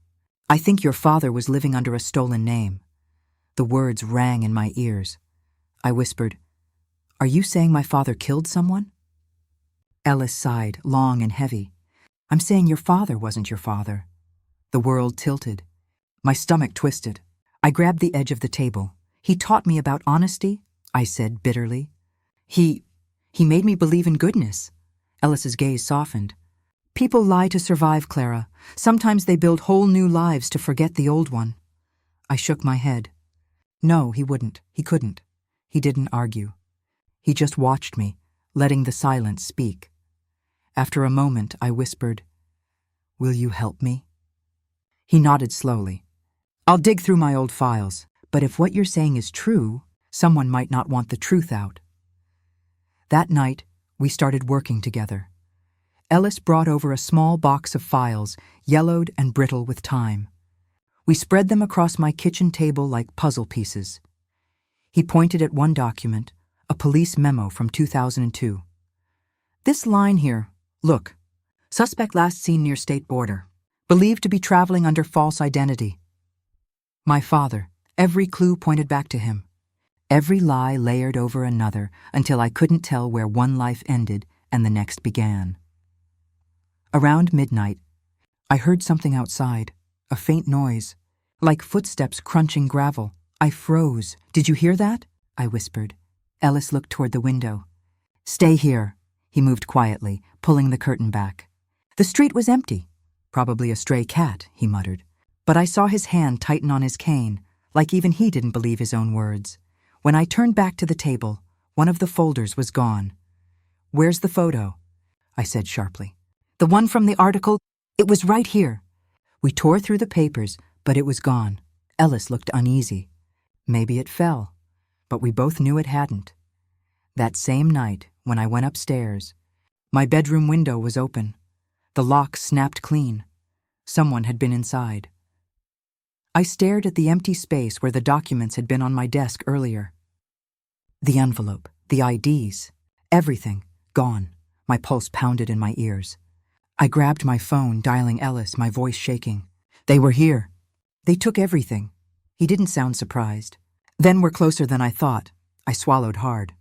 Speaker 1: I think your father was living under a stolen name. The words rang in my ears. I whispered, Are you saying my father killed someone? Ellis sighed, long and heavy. I'm saying your father wasn't your father. The world tilted. My stomach twisted. I grabbed the edge of the table. He taught me about honesty, I said bitterly. He made me believe in goodness. Ellis's gaze softened. People lie to survive, Clara. Sometimes they build whole new lives to forget the old one. I shook my head. No, he wouldn't. He couldn't. He didn't argue. He just watched me, letting the silence speak. After a moment, I whispered, Will you help me? He nodded slowly. I'll dig through my old files, but if what you're saying is true, someone might not want the truth out. That night, we started working together. Ellis brought over a small box of files, yellowed and brittle with time. We spread them across my kitchen table like puzzle pieces. He pointed at one document, a police memo from 2002. This line here, look, suspect last seen near state border, believed to be traveling under false identity. My father, every clue pointed back to him. Every lie layered over another until I couldn't tell where one life ended and the next began. Around midnight, I heard something outside, a faint noise, like footsteps crunching gravel. I froze. Did you hear that? I whispered. Ellis looked toward the window. Stay here. He moved quietly, pulling the curtain back. The street was empty. Probably a stray cat, he muttered. But I saw his hand tighten on his cane, like even he didn't believe his own words. When I turned back to the table, one of the folders was gone. Where's the photo? I said sharply. The one from the article, it was right here. We tore through the papers, but it was gone. Ellis looked uneasy. Maybe it fell, but we both knew it hadn't. That same night, when I went upstairs, my bedroom window was open. The lock snapped clean. Someone had been inside. I stared at the empty space where the documents had been on my desk earlier. The envelope, the IDs, everything, gone. My pulse pounded in my ears. I grabbed my phone, dialing Ellis, my voice shaking. They were here. They took everything. He didn't sound surprised. Then we're closer than I thought. I swallowed hard.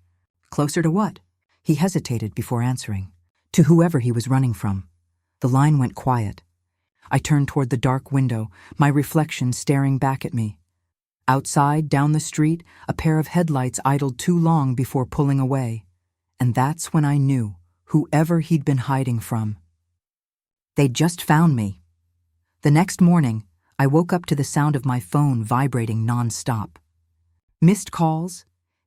Speaker 1: Closer to what? He hesitated before answering. To whoever he was running from. The line went quiet. I turned toward the dark window, my reflection staring back at me. Outside, down the street, a pair of headlights idled too long before pulling away. And that's when I knew, whoever he'd been hiding from. They'd just found me. The next morning, I woke up to the sound of my phone vibrating nonstop. Missed calls,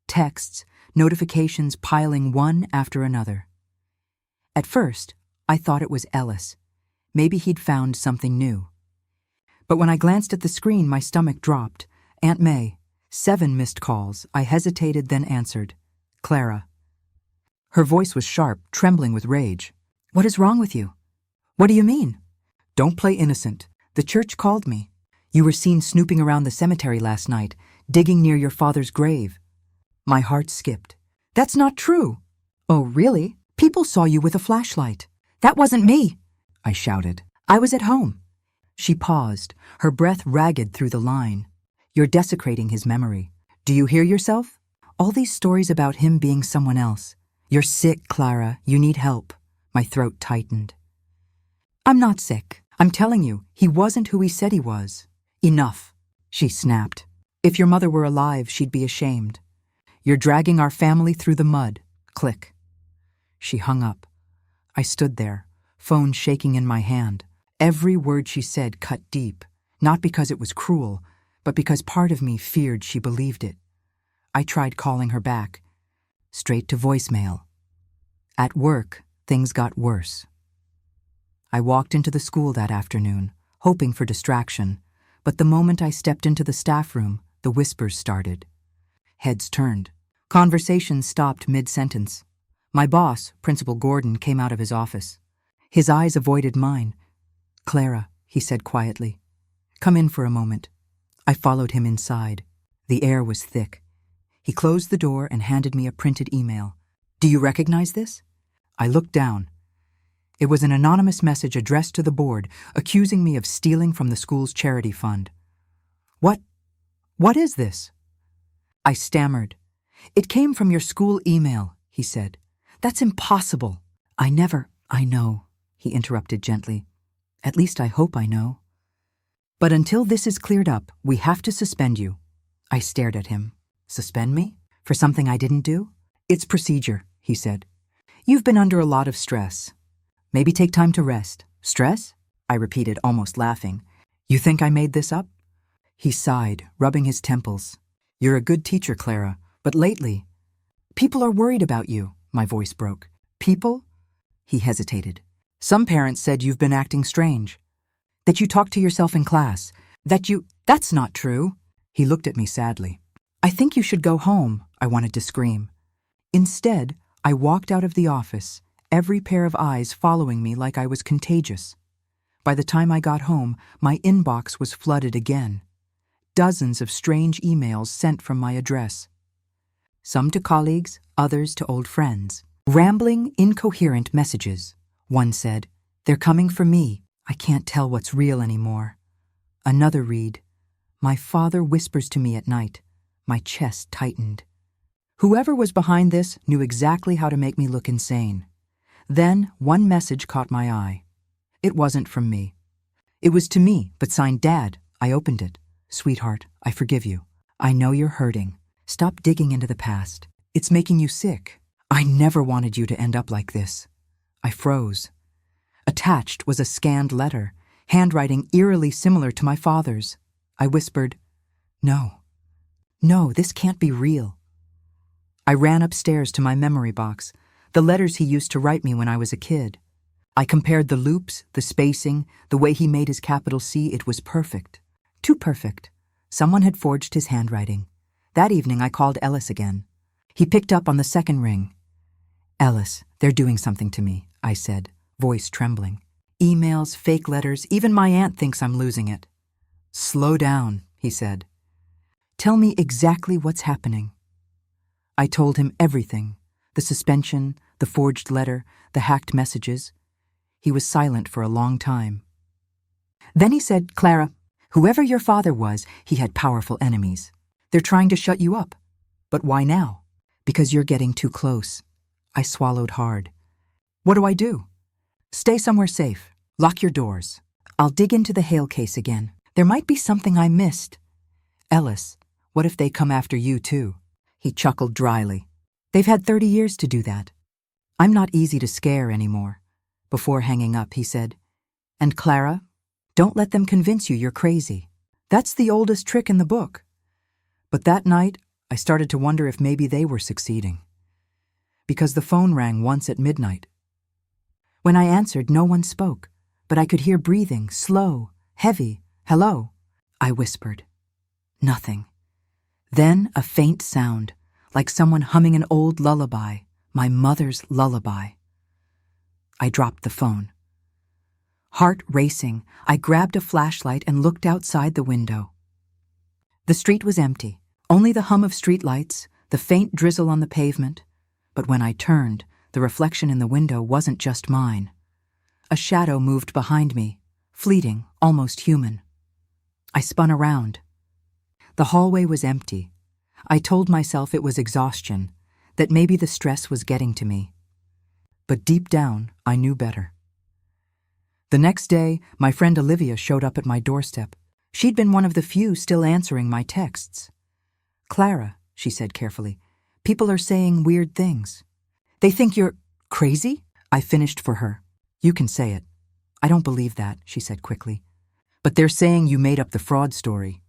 Speaker 1: texts, notifications piling one after another. At first, I thought it was Ellis. Maybe he'd found something new. But when I glanced at the screen, my stomach dropped. Aunt May, 7 missed calls. I hesitated, then answered. Clara. Her voice was sharp, trembling with rage. What is wrong with you? What do you mean? Don't play innocent. The church called me. You were seen snooping around the cemetery last night, digging near your father's grave. My heart skipped. That's not true. Oh, really? People saw you with a flashlight. That wasn't me, I shouted. I was at home. She paused, her breath ragged through the line. You're desecrating his memory. Do you hear yourself? All these stories about him being someone else. You're sick, Clara. You need help. My throat tightened. I'm not sick. I'm telling you, he wasn't who he said he was. Enough, she snapped. If your mother were alive, she'd be ashamed. You're dragging our family through the mud. Click. She hung up. I stood there, phone shaking in my hand. Every word she said cut deep, not because it was cruel, but because part of me feared she believed it. I tried calling her back. straight to voicemail. At work, things got worse. I walked into the school that afternoon, hoping for distraction, but the moment I stepped into the staff room, the whispers started. Heads turned. Conversations stopped mid-sentence. My boss, Principal Gordon, came out of his office. His eyes avoided mine. "Clara," he said quietly, "come in for a moment." I followed him inside. The air was thick. He closed the door and handed me a printed email. "Do you recognize this?" I looked down. It was an anonymous message addressed to the board, accusing me of stealing from the school's charity fund. What is this?" I stammered. "It came from your school email," he said. "That's impossible." I know, he interrupted gently. "At least I hope I know. But until this is cleared up, we have to suspend you." I stared at him. "Suspend me? For something I didn't do?" "It's procedure," he said. "You've been under a lot of stress. Maybe take time to rest." "Stress?" I repeated, almost laughing. "You think I made this up?" He sighed, rubbing his temples. "You're a good teacher, Clara, but lately, people are worried about you." My voice broke. "People?" He hesitated. "Some parents said you've been acting strange. That you talk to yourself in class. That's not true." He looked at me sadly. "I think you should go home," I wanted to scream. Instead, I walked out of the office, every pair of eyes following me like I was contagious. By the time I got home, my inbox was flooded again. Dozens of strange emails sent from my address. Some to colleagues, others to old friends. Rambling, incoherent messages. One said, "They're coming for me. I can't tell what's real anymore." Another read, "My father whispers to me at night." My chest tightened. Whoever was behind this knew exactly how to make me look insane. Then one message caught my eye. It wasn't from me. It was to me, but signed Dad. I opened it. "Sweetheart, I forgive you. I know you're hurting. Stop digging into the past. It's making you sick. I never wanted you to end up like this." I froze. Attached was a scanned letter, handwriting eerily similar to my father's. I whispered, No, this can't be real." I ran upstairs to my memory box, the letters he used to write me when I was a kid. I compared the loops, the spacing, the way he made his capital C. It was perfect. Too perfect. Someone had forged his handwriting. That evening I called Ellis again. He picked up on the second ring. "Ellis, they're doing something to me," I said, voice trembling. "Emails, fake letters, even my aunt thinks I'm losing it." "Slow down," he said. "Tell me exactly what's happening." I told him everything, the suspension, the forged letter, the hacked messages. He was silent for a long time. Then he said, "Clara, whoever your father was, he had powerful enemies. They're trying to shut you up. But why now? Because you're getting too close." I swallowed hard. "What do I do?" "Stay somewhere safe. Lock your doors. I'll dig into the Hale case again. There might be something I missed." "Ellis, what if they come after you too?" He chuckled dryly. "They've had 30 years to do that. I'm not easy to scare anymore." Before hanging up, he said, "And Clara, don't let them convince you you're crazy. That's the oldest trick in the book." But that night, I started to wonder if maybe they were succeeding. Because the phone rang once at midnight. When I answered, no one spoke, but I could hear breathing, slow, heavy. "Hello?" I whispered. Nothing. Then a faint sound, like someone humming an old lullaby, my mother's lullaby. I dropped the phone. Heart racing, I grabbed a flashlight and looked outside the window. The street was empty, only the hum of streetlights, the faint drizzle on the pavement. But when I turned, the reflection in the window wasn't just mine. A shadow moved behind me, fleeting, almost human. I spun around. The hallway was empty. I told myself it was exhaustion, that maybe the stress was getting to me. But deep down, I knew better. The next day, my friend Olivia showed up at my doorstep. She'd been one of the few still answering my texts. "Clara," she said carefully, "people are saying weird things. They think you're crazy?" I finished for her. "You can say it." "I don't believe that," she said quickly. "But they're saying you made up the fraud story.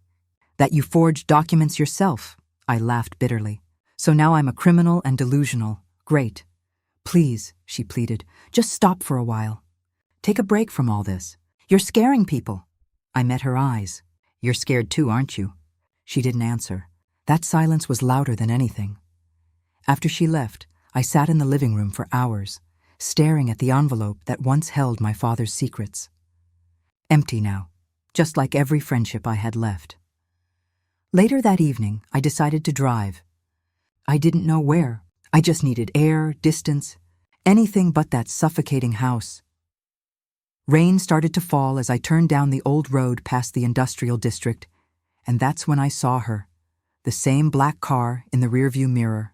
Speaker 1: That you forged documents yourself." I laughed bitterly. So now I'm a criminal and delusional. Great. Please, she pleaded, just stop for a while. Take a break from all this. You're scaring people. I met her eyes. You're scared too, aren't you? She didn't answer. That silence was louder than anything. After she left, I sat in the living room for hours, staring at the envelope that once held my father's secrets. Empty now, just like every friendship I had left. Later that evening, I decided to drive. I didn't know where. I just needed air, distance, anything but that suffocating house. Rain started to fall as I turned down the old road past the industrial district, and that's when I saw her, the same black car in the rearview mirror.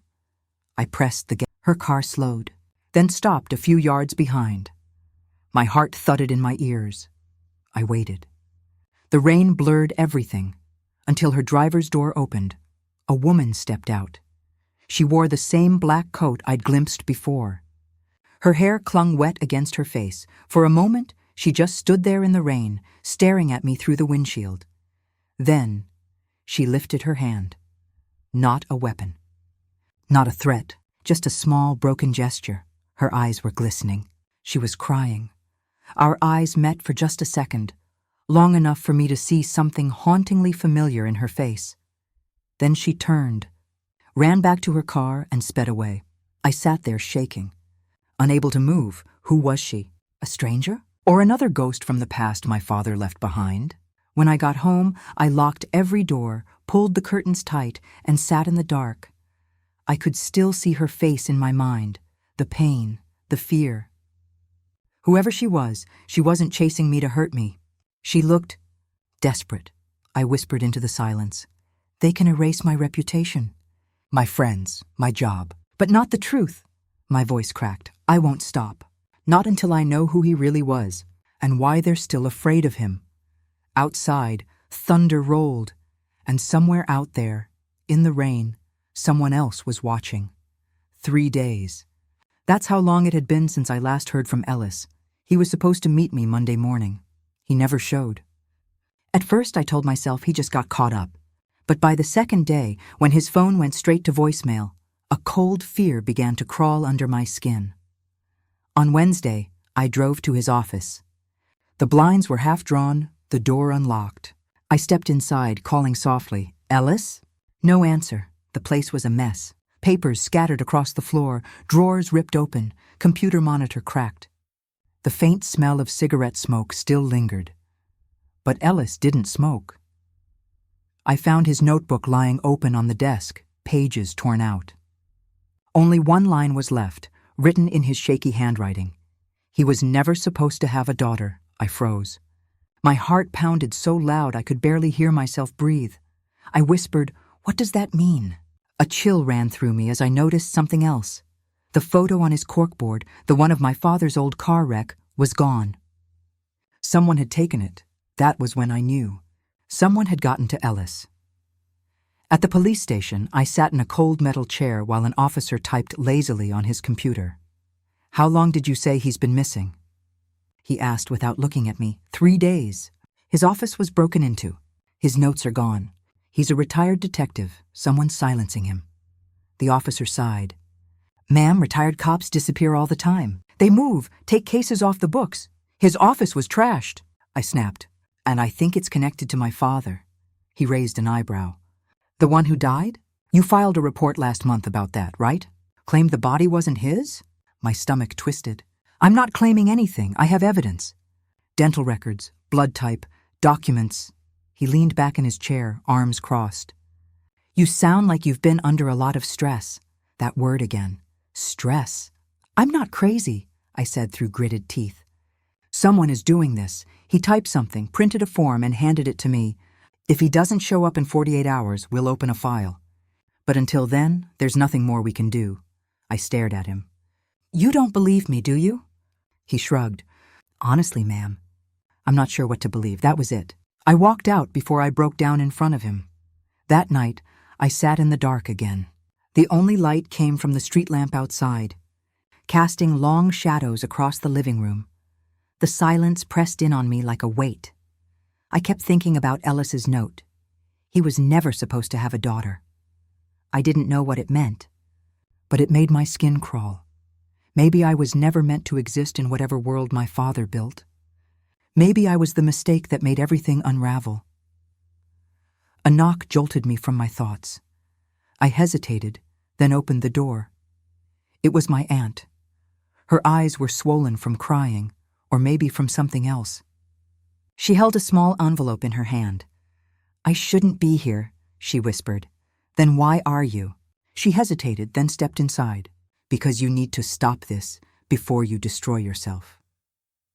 Speaker 1: I pressed the gas. Her car slowed, then stopped a few yards behind. My heart thudded in my ears. I waited. The rain blurred everything, until her driver's door opened. A woman stepped out. She wore the same black coat I'd glimpsed before. Her hair clung wet against her face. For a moment, she just stood there in the rain, staring at me through the windshield. Then, she lifted her hand. Not a weapon. Not a threat, just a small, broken gesture. Her eyes were glistening. She was crying. Our eyes met for just a second, long enough for me to see something hauntingly familiar in her face. Then she turned, ran back to her car, and sped away. I sat there shaking. Unable to move. Who was she? A stranger? Or another ghost from the past my father left behind? When I got home, I locked every door, pulled the curtains tight, and sat in the dark. I could still see her face in my mind, the pain, the fear. Whoever she wasn't chasing me to hurt me. She looked desperate. I whispered into the silence. They can erase my reputation, my friends, my job, but not the truth. My voice cracked. I won't stop. Not until I know who he really was, and why they're still afraid of him. Outside, thunder rolled, and somewhere out there, in the rain, someone else was watching. 3 days. That's how long it had been since I last heard from Ellis. He was supposed to meet me Monday morning. He never showed. At first I told myself he just got caught up. But by the second day, when his phone went straight to voicemail, a cold fear began to crawl under my skin. On Wednesday, I drove to his office. The blinds were half drawn, the door unlocked. I stepped inside, calling softly, "Ellis?" No answer. The place was a mess. Papers scattered across the floor, drawers ripped open, computer monitor cracked. The faint smell of cigarette smoke still lingered. But Ellis didn't smoke. I found his notebook lying open on the desk, pages torn out. Only one line was left, written in his shaky handwriting. He was never supposed to have a daughter. I froze. My heart pounded so loud I could barely hear myself breathe. I whispered, "What does that mean?" A chill ran through me as I noticed something else. The photo on his corkboard, the one of my father's old car wreck, was gone. Someone had taken it. That was when I knew. Someone had gotten to Ellis. At the police station, I sat in a cold metal chair while an officer typed lazily on his computer. "How long did you say he's been missing?" He asked without looking at me. 3 days. His office was broken into. His notes are gone. He's a retired detective. Someone's silencing him. The officer sighed. "Ma'am, retired cops disappear all the time. They move, take cases off the books. His office was trashed." I snapped. "And I think it's connected to my father." He raised an eyebrow. "The one who died? You filed a report last month about that, right? Claimed the body wasn't his?" My stomach twisted. "I'm not claiming anything. I have evidence. Dental records, blood type, documents." He leaned back in his chair, arms crossed. "You sound like you've been under a lot of stress." That word again. Stress. "I'm not crazy," I said through gritted teeth. "Someone is doing this." He typed something, printed a form, and handed it to me. "If he doesn't show up in 48 hours, we'll open a file. But until then, there's nothing more we can do." I stared at him. "You don't believe me, do you?" He shrugged. "Honestly, ma'am, I'm not sure what to believe." That was it. I walked out before I broke down in front of him. That night, I sat in the dark again. The only light came from the street lamp outside, casting long shadows across the living room. The silence pressed in on me like a weight. I kept thinking about Ellis's note. He was never supposed to have a daughter. I didn't know what it meant, but it made my skin crawl. Maybe I was never meant to exist in whatever world my father built. Maybe I was the mistake that made everything unravel. A knock jolted me from my thoughts. I hesitated, then opened the door. It was my aunt. Her eyes were swollen from crying, or maybe from something else. She held a small envelope in her hand. "I shouldn't be here," she whispered. "Then why are you?" She hesitated, then stepped inside. "Because you need to stop this before you destroy yourself."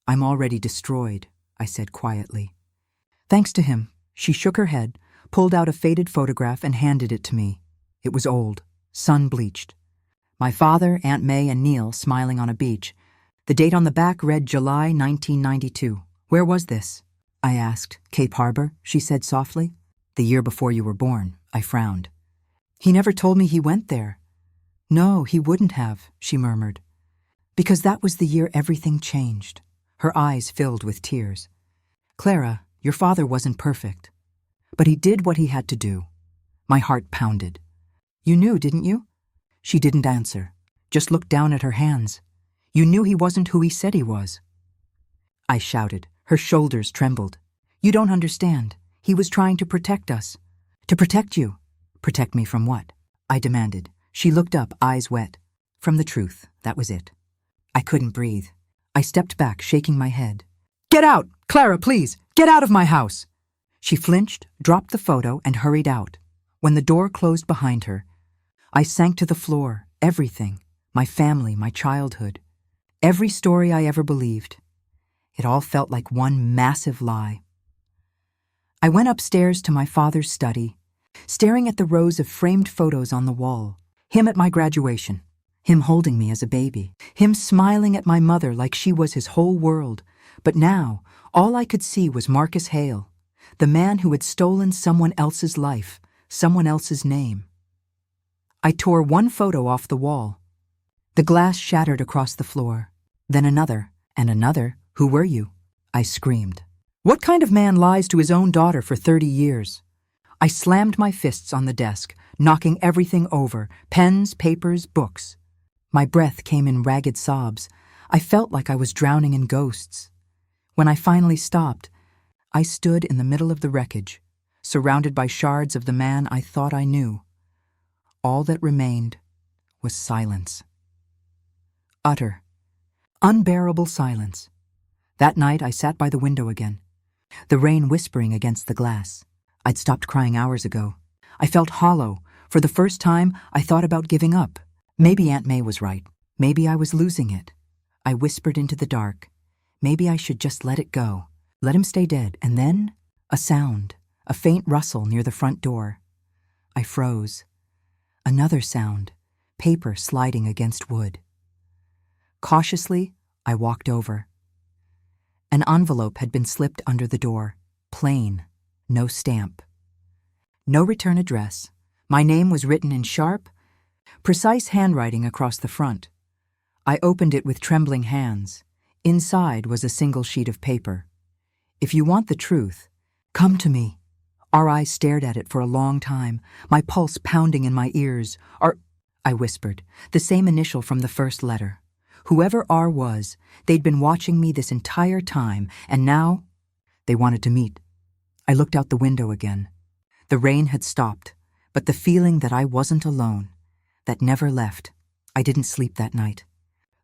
Speaker 1: "I'm already destroyed," I said quietly. Thanks to him, she shook her head, pulled out a faded photograph and handed it to me. It was old, sun-bleached. My father, Aunt May, and Neil smiling on a beach. The date on the back read July 1992. "Where was this?" I asked. "Cape Harbor," she said softly. "The year before you were born," I frowned. "He never told me he went there." "No, he wouldn't have," she murmured. "Because that was the year everything changed." Her eyes filled with tears. "Clara, your father wasn't perfect, but he did what he had to do." My heart pounded. "You knew, didn't you?" She didn't answer, just looked down at her hands. "You knew he wasn't who he said he was." I shouted. Her shoulders trembled. "You don't understand. He was trying to protect us." "To protect you?" "Protect me from what?" I demanded. She looked up, eyes wet. "From the truth, that was it." I couldn't breathe. I stepped back, shaking my head. "Get out! Clara, please! Get out of my house!" She flinched, dropped the photo, and hurried out. When the door closed behind her, I sank to the floor. Everything. My family, my childhood. Every story I ever believed. It all felt like one massive lie. I went upstairs to my father's study, staring at the rows of framed photos on the wall. Him at my graduation. Him holding me as a baby. Him smiling at my mother like she was his whole world. But now, all I could see was Marcus Hale, the man who had stolen someone else's life, someone else's name. I tore one photo off the wall. The glass shattered across the floor. Then another, and another. "Who were you?" I screamed. What kind of man lies to his own daughter for 30 years? I slammed my fists on the desk, knocking everything over, pens, papers, books. My breath came in ragged sobs. I felt like I was drowning in ghosts. When I finally stopped, I stood in the middle of the wreckage, surrounded by shards of the man I thought I knew. All that remained was silence. Utter, unbearable silence. That night I sat by the window again, the rain whispering against the glass. I'd stopped crying hours ago. I felt hollow. For the first time, I thought about giving up. Maybe Aunt May was right. Maybe I was losing it. I whispered into the dark. Maybe I should just let it go. Let him stay dead. And then, a sound, a faint rustle near the front door. I froze. Another sound, paper sliding against wood. Cautiously, I walked over. An envelope had been slipped under the door. Plain, no stamp. No return address. My name was written in sharp, precise handwriting across the front. I opened it with trembling hands. Inside was a single sheet of paper. "If you want the truth, come to me." Our eyes stared at it for a long time, my pulse pounding in my ears. I whispered, the same initial from the first letter. Whoever R was, they'd been watching me this entire time, and now they wanted to meet. I looked out the window again. The rain had stopped, but the feeling that I wasn't alone, that never left. I didn't sleep that night.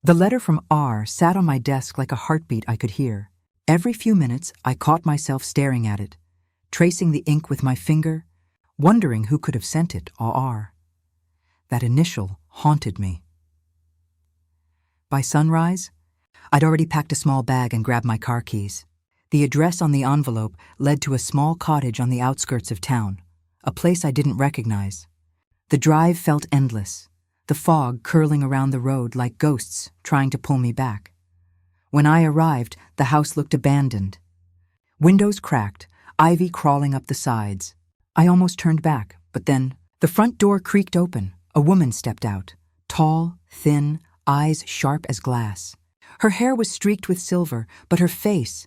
Speaker 1: The letter from R sat on my desk like a heartbeat I could hear. Every few minutes, I caught myself staring at it, tracing the ink with my finger, wondering who could have sent it, R. That initial haunted me. By sunrise, I'd already packed a small bag and grabbed my car keys. The address on the envelope led to a small cottage on the outskirts of town, a place I didn't recognize. The drive felt endless, the fog curling around the road like ghosts trying to pull me back. When I arrived, the house looked abandoned. Windows cracked, ivy crawling up the sides. I almost turned back, but then the front door creaked open. A woman stepped out, tall, thin, eyes sharp as glass. Her hair was streaked with silver, but her face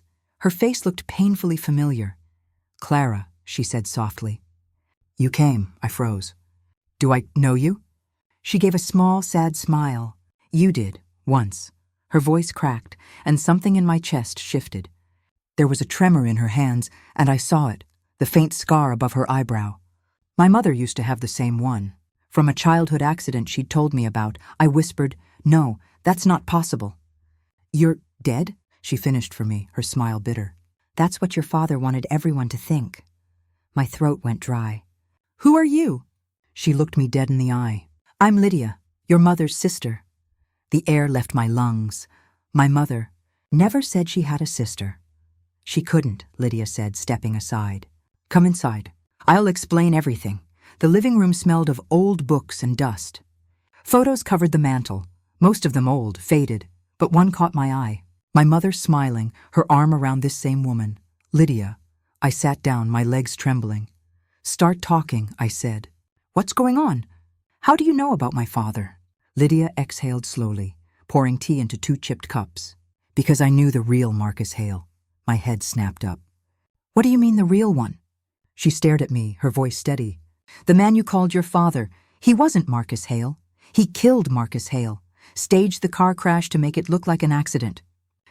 Speaker 1: looked painfully familiar. "Clara," she said softly. "You came," I froze. Do I know you? She gave a small, sad smile. You did, once. Her voice cracked, and something in my chest shifted. There was a tremor in her hands, and I saw it, the faint scar above her eyebrow. My mother used to have the same one. From a childhood accident she'd told me about, I whispered, "No, that's not possible." "You're dead?" she finished for me, her smile bitter. "That's what your father wanted everyone to think." My throat went dry. "Who are you?" She looked me dead in the eye. "I'm Lydia, your mother's sister." The air left my lungs. My mother never said she had a sister. "She couldn't," Lydia said, stepping aside. "Come inside. I'll explain everything." The living room smelled of old books and dust. Photos covered the mantel, most of them old, faded, but one caught my eye. My mother smiling, her arm around this same woman. "Lydia." I sat down, my legs trembling. "Start talking," I said. "What's going on? How do you know about my father?" Lydia exhaled slowly, pouring tea into 2 chipped cups. "Because I knew the real Marcus Hale." My head snapped up. "What do you mean the real one?" She stared at me, her voice steady. "The man you called your father, he wasn't Marcus Hale. He killed Marcus Hale, staged the car crash to make it look like an accident.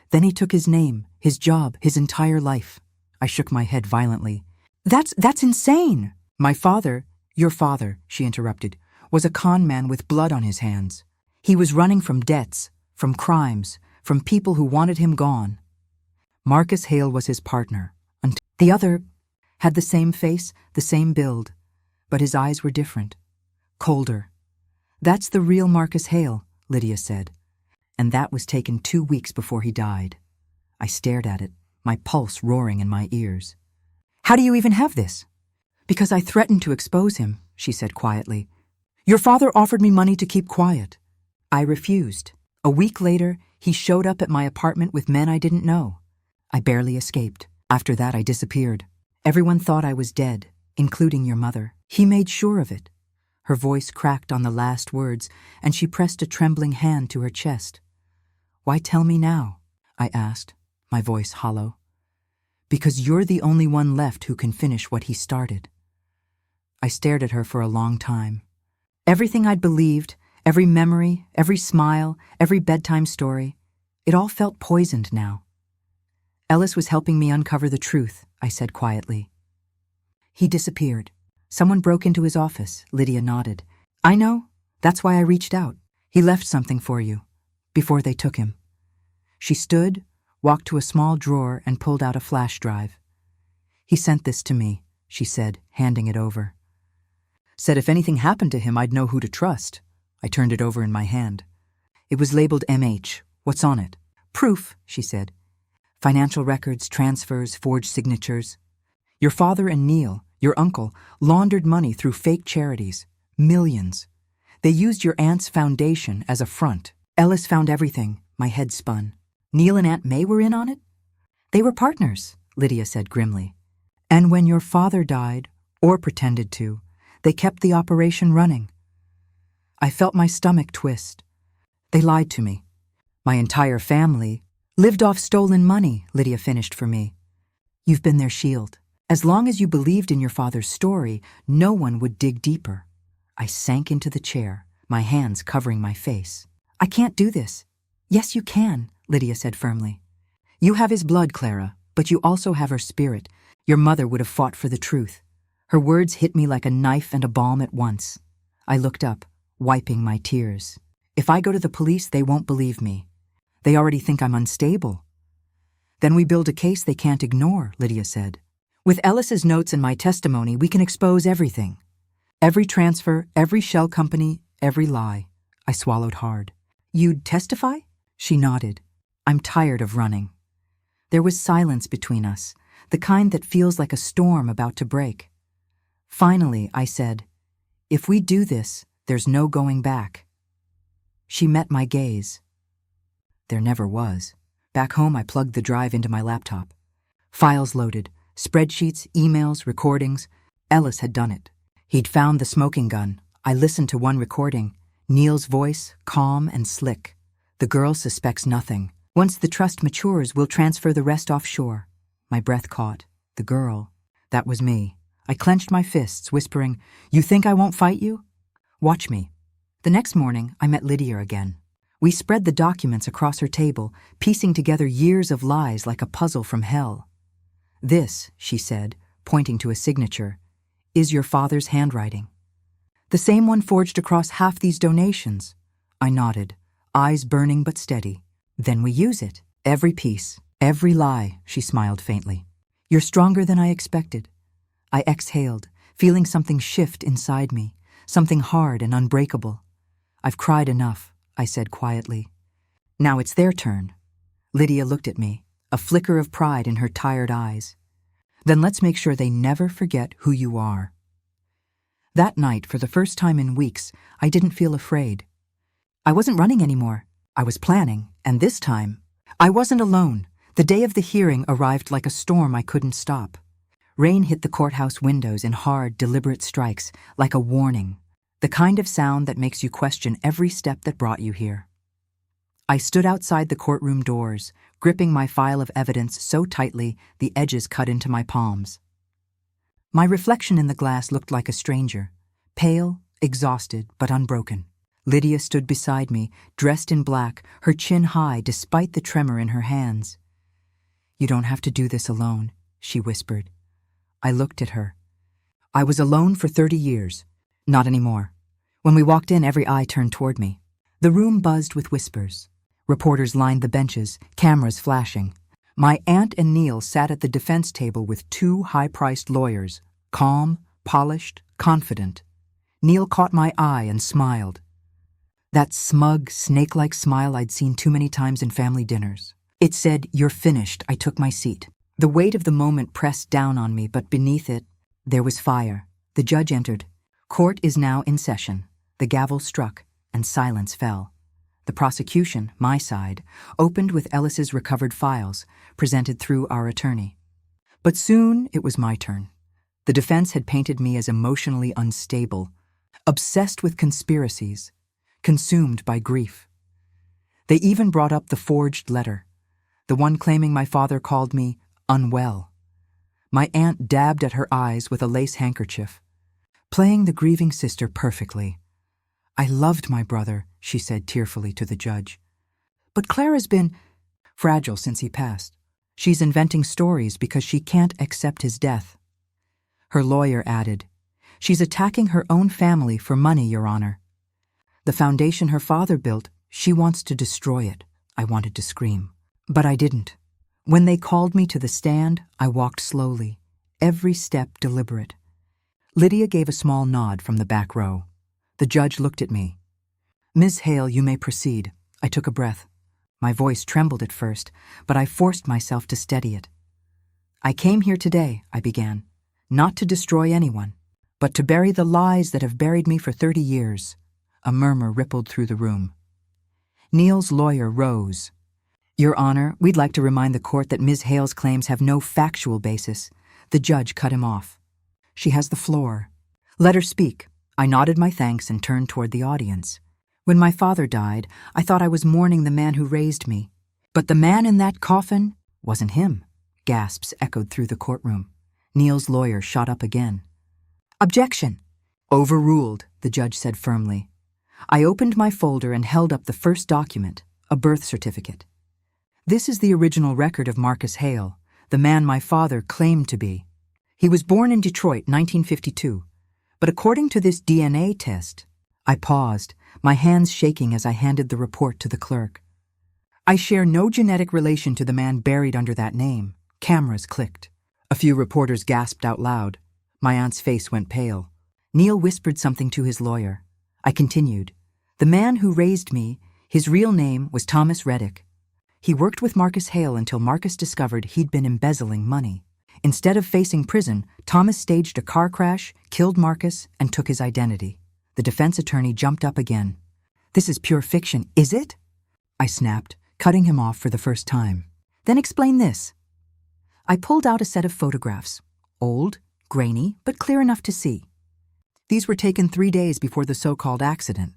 Speaker 1: Then he took his name, his job, his entire life." I shook my head violently. That's insane!" "My father, your father," she interrupted, "was a con man with blood on his hands. He was running from debts, from crimes, from people who wanted him gone. Marcus Hale was his partner. The other had the same face, the same build, but his eyes were different, colder. That's the real Marcus Hale," Lydia said. "And that was taken 2 weeks before he died." I stared at it, my pulse roaring in my ears. "How do you even have this?" "Because I threatened to expose him," she said quietly. "Your father offered me money to keep quiet. I refused. A week later, he showed up at my apartment with men I didn't know. I barely escaped. After that, I disappeared. Everyone thought I was dead, including your mother. He made sure of it." Her voice cracked on the last words, and she pressed a trembling hand to her chest. "Why tell me now?" I asked, my voice hollow. "Because you're the only one left who can finish what he started." I stared at her for a long time. Everything I'd believed, every memory, every smile, every bedtime story, it all felt poisoned now. "Ellis was helping me uncover the truth," I said quietly. "He disappeared. Someone broke into his office," Lydia nodded. "I know. That's why I reached out. He left something for you, before they took him." She stood, walked to a small drawer, and pulled out a flash drive. "He sent this to me," she said, handing it over. "Said if anything happened to him, I'd know who to trust." I turned it over in my hand. It was labeled MH. "What's on it?" "Proof," she said. "Financial records, transfers, forged signatures. Your father and Neil, your uncle, laundered money through fake charities. Millions. They used your aunt's foundation as a front. Ellis found everything." My head spun. "Neil and Aunt May were in on it?" "They were partners," Lydia said grimly. "And when your father died, or pretended to, they kept the operation running." I felt my stomach twist. "They lied to me. My entire family lived off stolen money," Lydia finished for me. "You've been their shield. As long as you believed in your father's story, no one would dig deeper." I sank into the chair, my hands covering my face. "I can't do this." "Yes, you can," Lydia said firmly. "You have his blood, Clara, but you also have her spirit. Your mother would have fought for the truth." Her words hit me like a knife and a balm at once. I looked up, wiping my tears. "If I go to the police, they won't believe me. They already think I'm unstable." "Then we build a case they can't ignore," Lydia said. "With Ellis's notes and my testimony, we can expose everything. Every transfer, every shell company, every lie." I swallowed hard. "You'd testify?" She nodded. "I'm tired of running." There was silence between us, the kind that feels like a storm about to break. Finally, I said, "If we do this, there's no going back." She met my gaze. There never was. Back home, I plugged the drive into my laptop. Files loaded, spreadsheets, emails, recordings. Ellis had done it. He'd found the smoking gun. I listened to one recording. Neil's voice, calm and slick. "The girl suspects nothing. Once the trust matures, we'll transfer the rest offshore." My breath caught. The girl. That was me. I clenched my fists, whispering, "You think I won't fight you?" Watch me. The next morning, I met Lydia again. We spread the documents across her table, piecing together years of lies like a puzzle from hell. This, she said, pointing to a signature, is your father's handwriting. The same one forged across half these donations. I nodded, eyes burning but steady. Then we use it. Every piece, every lie, she smiled faintly. You're stronger than I expected. I exhaled, feeling something shift inside me, something hard and unbreakable. I've cried enough, I said quietly. Now it's their turn. Lydia looked at me, a flicker of pride in her tired eyes. Then let's make sure they never forget who you are. That night, for the first time in weeks, I didn't feel afraid. I wasn't running anymore. I was planning, and this time, I wasn't alone. The day of the hearing arrived like a storm I couldn't stop. Rain hit the courthouse windows in hard, deliberate strikes, like a warning, the kind of sound that makes you question every step that brought you here. I stood outside the courtroom doors, gripping my file of evidence so tightly the edges cut into my palms. My reflection in the glass looked like a stranger, pale, exhausted, but unbroken. Lydia stood beside me, dressed in black, her chin high despite the tremor in her hands. You don't have to do this alone, she whispered. I looked at her. I was alone for 30 years. Not anymore. When we walked in, every eye turned toward me. The room buzzed with whispers. Reporters lined the benches, cameras flashing. My aunt and Neil sat at the defense table with two high-priced lawyers, calm, polished, confident. Neil caught my eye and smiled. That smug, snake-like smile I'd seen too many times in family dinners. It said, "You're finished." I took my seat. The weight of the moment pressed down on me, but beneath it, there was fire. The judge entered. Court is now in session. The gavel struck, and silence fell. The prosecution, my side, opened with Ellis's recovered files, presented through our attorney. But soon it was my turn. The defense had painted me as emotionally unstable, obsessed with conspiracies, consumed by grief. They even brought up the forged letter, the one claiming my father called me unwell. My aunt dabbed at her eyes with a lace handkerchief, playing the grieving sister perfectly. I loved my brother, she said tearfully to the judge. But Clara's been fragile since he passed. She's inventing stories because she can't accept his death. Her lawyer added, she's attacking her own family for money, Your Honor. The foundation her father built, she wants to destroy it. I wanted to scream, but I didn't. When they called me to the stand, I walked slowly, every step deliberate. Lydia gave a small nod from the back row. The judge looked at me. Ms. Hale, you may proceed. I took a breath. My voice trembled at first, but I forced myself to steady it. I came here today, I began, not to destroy anyone, but to bury the lies that have buried me for 30 years. A murmur rippled through the room. Neil's lawyer rose. Your Honor, we'd like to remind the court that Ms. Hale's claims have no factual basis. The judge cut him off. She has the floor. Let her speak. I nodded my thanks and turned toward the audience. When my father died, I thought I was mourning the man who raised me. But the man in that coffin wasn't him. Gasps echoed through the courtroom. Neil's lawyer shot up again. Objection! Overruled, the judge said firmly. I opened my folder and held up the first document, a birth certificate. This is the original record of Marcus Hale, the man my father claimed to be. He was born in Detroit, 1952. But according to this DNA test, I paused, my hands shaking as I handed the report to the clerk. I share no genetic relation to the man buried under that name. Cameras clicked. A few reporters gasped out loud. My aunt's face went pale. Neil whispered something to his lawyer. I continued. The man who raised me, his real name was Thomas Reddick. He worked with Marcus Hale until Marcus discovered he'd been embezzling money. Instead of facing prison, Thomas staged a car crash, killed Marcus, and took his identity. The defense attorney jumped up again. This is pure fiction, is it? I snapped, cutting him off for the first time. Then explain this. I pulled out a set of photographs. Old, grainy, but clear enough to see. These were taken 3 days before the so-called accident.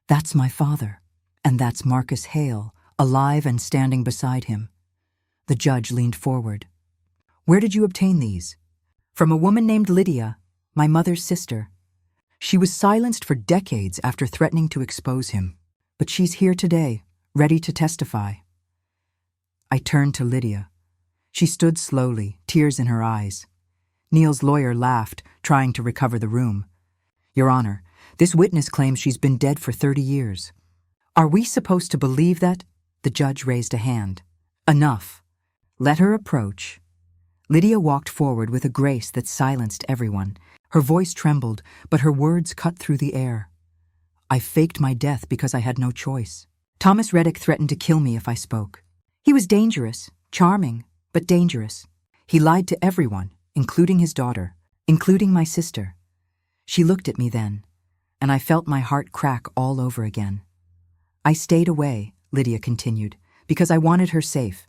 Speaker 1: That's my father, and that's Marcus Hale, alive and standing beside him. The judge leaned forward. Where did you obtain these? From a woman named Lydia, my mother's sister. She was silenced for decades after threatening to expose him. But she's here today, ready to testify. I turned to Lydia. She stood slowly, tears in her eyes. Neil's lawyer laughed, trying to recover the room. Your Honor, this witness claims she's been dead for 30 years. Are we supposed to believe that? The judge raised a hand. Enough. Let her approach. Lydia walked forward with a grace that silenced everyone. Her voice trembled, but her words cut through the air. I faked my death because I had no choice. Thomas Reddick threatened to kill me if I spoke. He was dangerous, charming, but dangerous. He lied to everyone, including his daughter, including my sister. She looked at me then, and I felt my heart crack all over again. I stayed away, Lydia continued, because I wanted her safe.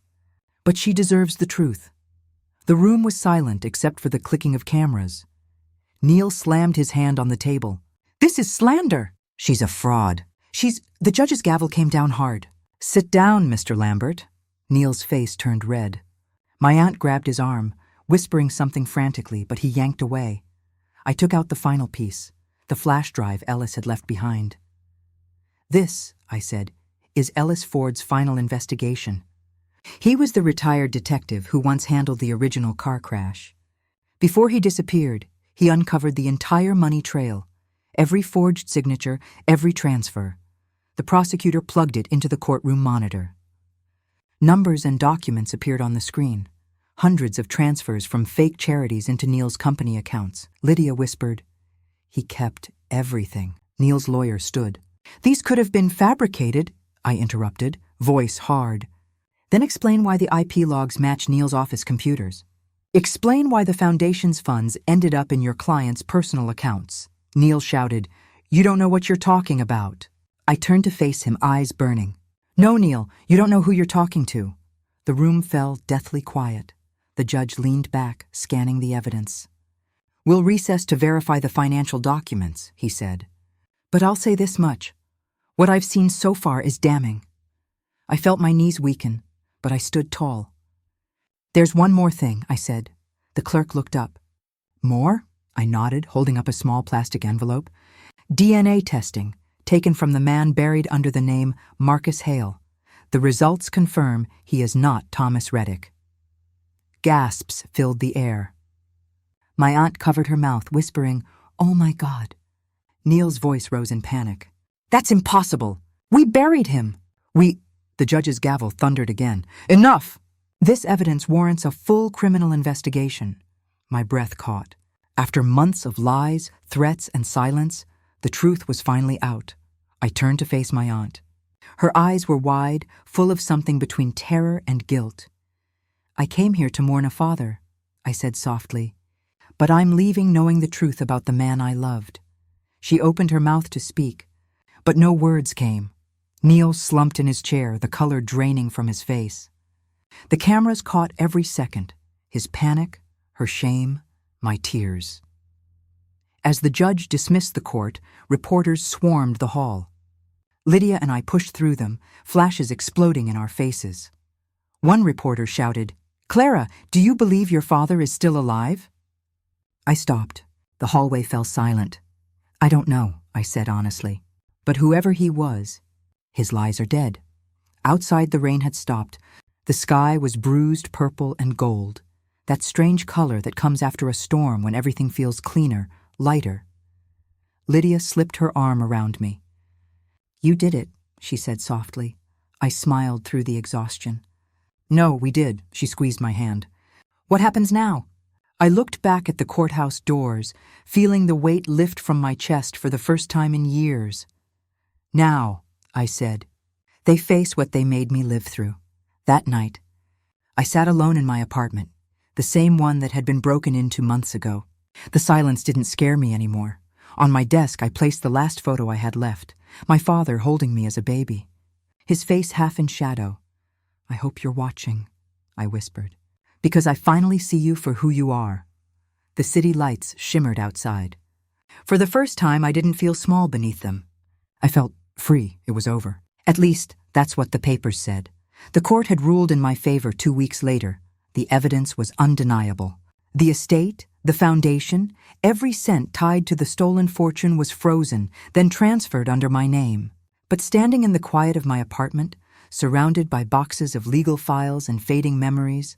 Speaker 1: But she deserves the truth. The room was silent except for the clicking of cameras. Neil slammed his hand on the table. This is slander! She's a fraud. The judge's gavel came down hard. Sit down, Mr. Lambert. Neil's face turned red. My aunt grabbed his arm, whispering something frantically, but he yanked away. I took out the final piece, the flash drive Ellis had left behind. This, I said, is Ellis Ford's final investigation. He was the retired detective who once handled the original car crash. Before he disappeared, he uncovered the entire money trail, every forged signature, every transfer. The prosecutor plugged it into the courtroom monitor. Numbers and documents appeared on the screen. Hundreds of transfers from fake charities into Neil's company accounts. Lydia whispered, He kept everything. Neil's lawyer stood. These could have been fabricated, I interrupted, voice hard. Then explain why the IP logs match Neil's office computers. Explain why the foundation's funds ended up in your client's personal accounts. Neil shouted, You don't know what you're talking about. I turned to face him, eyes burning. No, Neil, you don't know who you're talking to. The room fell deathly quiet. The judge leaned back, scanning the evidence. We'll recess to verify the financial documents, he said. But I'll say this much. What I've seen so far is damning. I felt my knees weaken, but I stood tall. There's one more thing, I said. The clerk looked up. More? I nodded, holding up a small plastic envelope. DNA testing, taken from the man buried under the name Marcus Hale. The results confirm he is not Thomas Reddick. Gasps filled the air. My aunt covered her mouth, whispering, Oh my God. Neil's voice rose in panic. That's impossible. We buried him. The judge's gavel thundered again. Enough! This evidence warrants a full criminal investigation. My breath caught. After months of lies, threats, and silence, the truth was finally out. I turned to face my aunt. Her eyes were wide, full of something between terror and guilt. I came here to mourn a father, I said softly, but I'm leaving knowing the truth about the man I loved. She opened her mouth to speak, but no words came. Neil slumped in his chair, the color draining from his face. The cameras caught every second, his panic, her shame, my tears. As the judge dismissed the court, reporters swarmed the hall. Lydia and I pushed through them, flashes exploding in our faces. One reporter shouted, Clara, do you believe your father is still alive? I stopped. The hallway fell silent. I don't know, I said honestly. But whoever he was, his lies are dead. Outside the rain had stopped. The sky was bruised purple and gold, that strange color that comes after a storm when everything feels cleaner, lighter. Lydia slipped her arm around me. You did it, she said softly. I smiled through the exhaustion. No, we did, she squeezed my hand. What happens now? I looked back at the courthouse doors, feeling the weight lift from my chest for the first time in years. Now, I said, they face what they made me live through. That night, I sat alone in my apartment, the same one that had been broken into months ago. The silence didn't scare me anymore. On my desk, I placed the last photo I had left, my father holding me as a baby, his face half in shadow. I hope you're watching, I whispered, because I finally see you for who you are. The city lights shimmered outside. For the first time, I didn't feel small beneath them. I felt free. It was over. At least, that's what the papers said. The court had ruled in my favor 2 weeks later. The evidence was undeniable. The estate, The foundation, every cent tied to the stolen fortune, was frozen, then transferred under my name. But standing in the quiet of my apartment, surrounded by boxes of legal files and fading memories,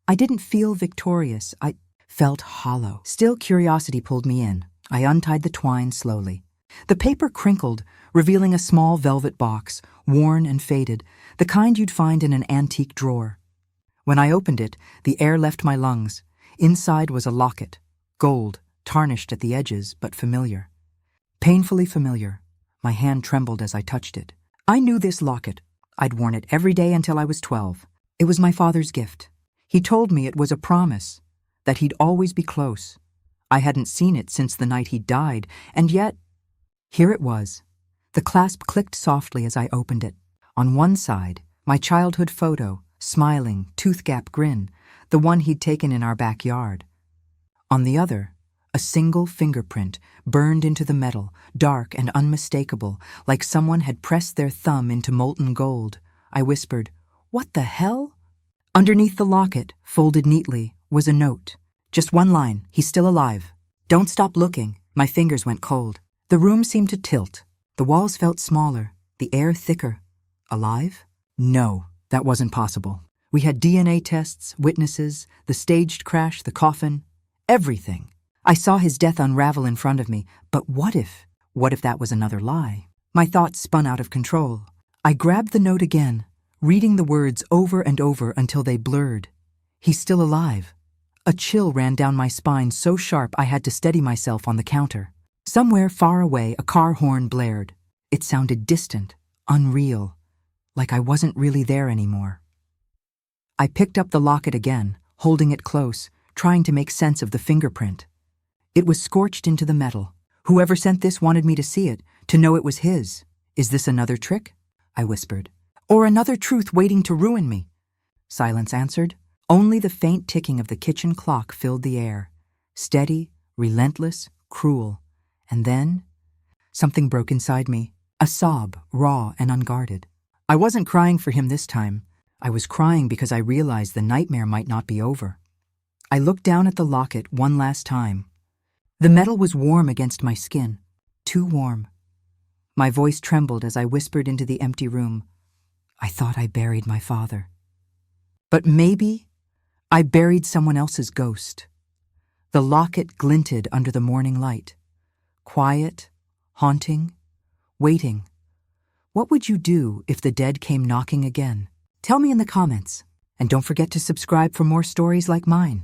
Speaker 1: I didn't feel victorious. I felt hollow. Still, curiosity pulled me in. I untied the twine slowly. The paper crinkled, revealing a small velvet box, worn and faded, the kind you'd find in an antique drawer. When I opened it, the air left my lungs. Inside was a locket, gold, tarnished at the edges, but familiar. Painfully familiar. My hand trembled as I touched it. I knew this locket. I'd worn it every day until I was 12. It was my father's gift. He told me it was a promise, that he'd always be close. I hadn't seen it since the night he died, and yet, here it was. The clasp clicked softly as I opened it. On one side, my childhood photo, smiling, tooth-gap grin, the one he'd taken in our backyard. On the other, a single fingerprint, burned into the metal, dark and unmistakable, like someone had pressed their thumb into molten gold. I whispered, "What the hell?" Underneath the locket, folded neatly, was a note. Just one line, "He's still alive. Don't stop looking." My fingers went cold. The room seemed to tilt. The walls felt smaller, the air thicker. Alive? No, that wasn't possible. We had DNA tests, witnesses, the staged crash, the coffin, everything. I saw his death unravel in front of me, but what if that was another lie? My thoughts spun out of control. I grabbed the note again, reading the words over and over until they blurred. He's still alive. A chill ran down my spine so sharp I had to steady myself on the counter. Somewhere far away, a car horn blared. It sounded distant, unreal, like I wasn't really there anymore. I picked up the locket again, holding it close, trying to make sense of the fingerprint. It was scorched into the metal. Whoever sent this wanted me to see it, to know it was his. Is this another trick? I whispered. Or another truth waiting to ruin me? Silence answered. Only the faint ticking of the kitchen clock filled the air. Steady, relentless, cruel. And then, something broke inside me. A sob, raw and unguarded. I wasn't crying for him this time. I was crying because I realized the nightmare might not be over. I looked down at the locket one last time. The metal was warm against my skin, too warm. My voice trembled as I whispered into the empty room. I thought I buried my father. But maybe I buried someone else's ghost. The locket glinted under the morning light. Quiet, haunting, waiting. What would you do if the dead came knocking again? Tell me in the comments, and don't forget to subscribe for more stories like mine.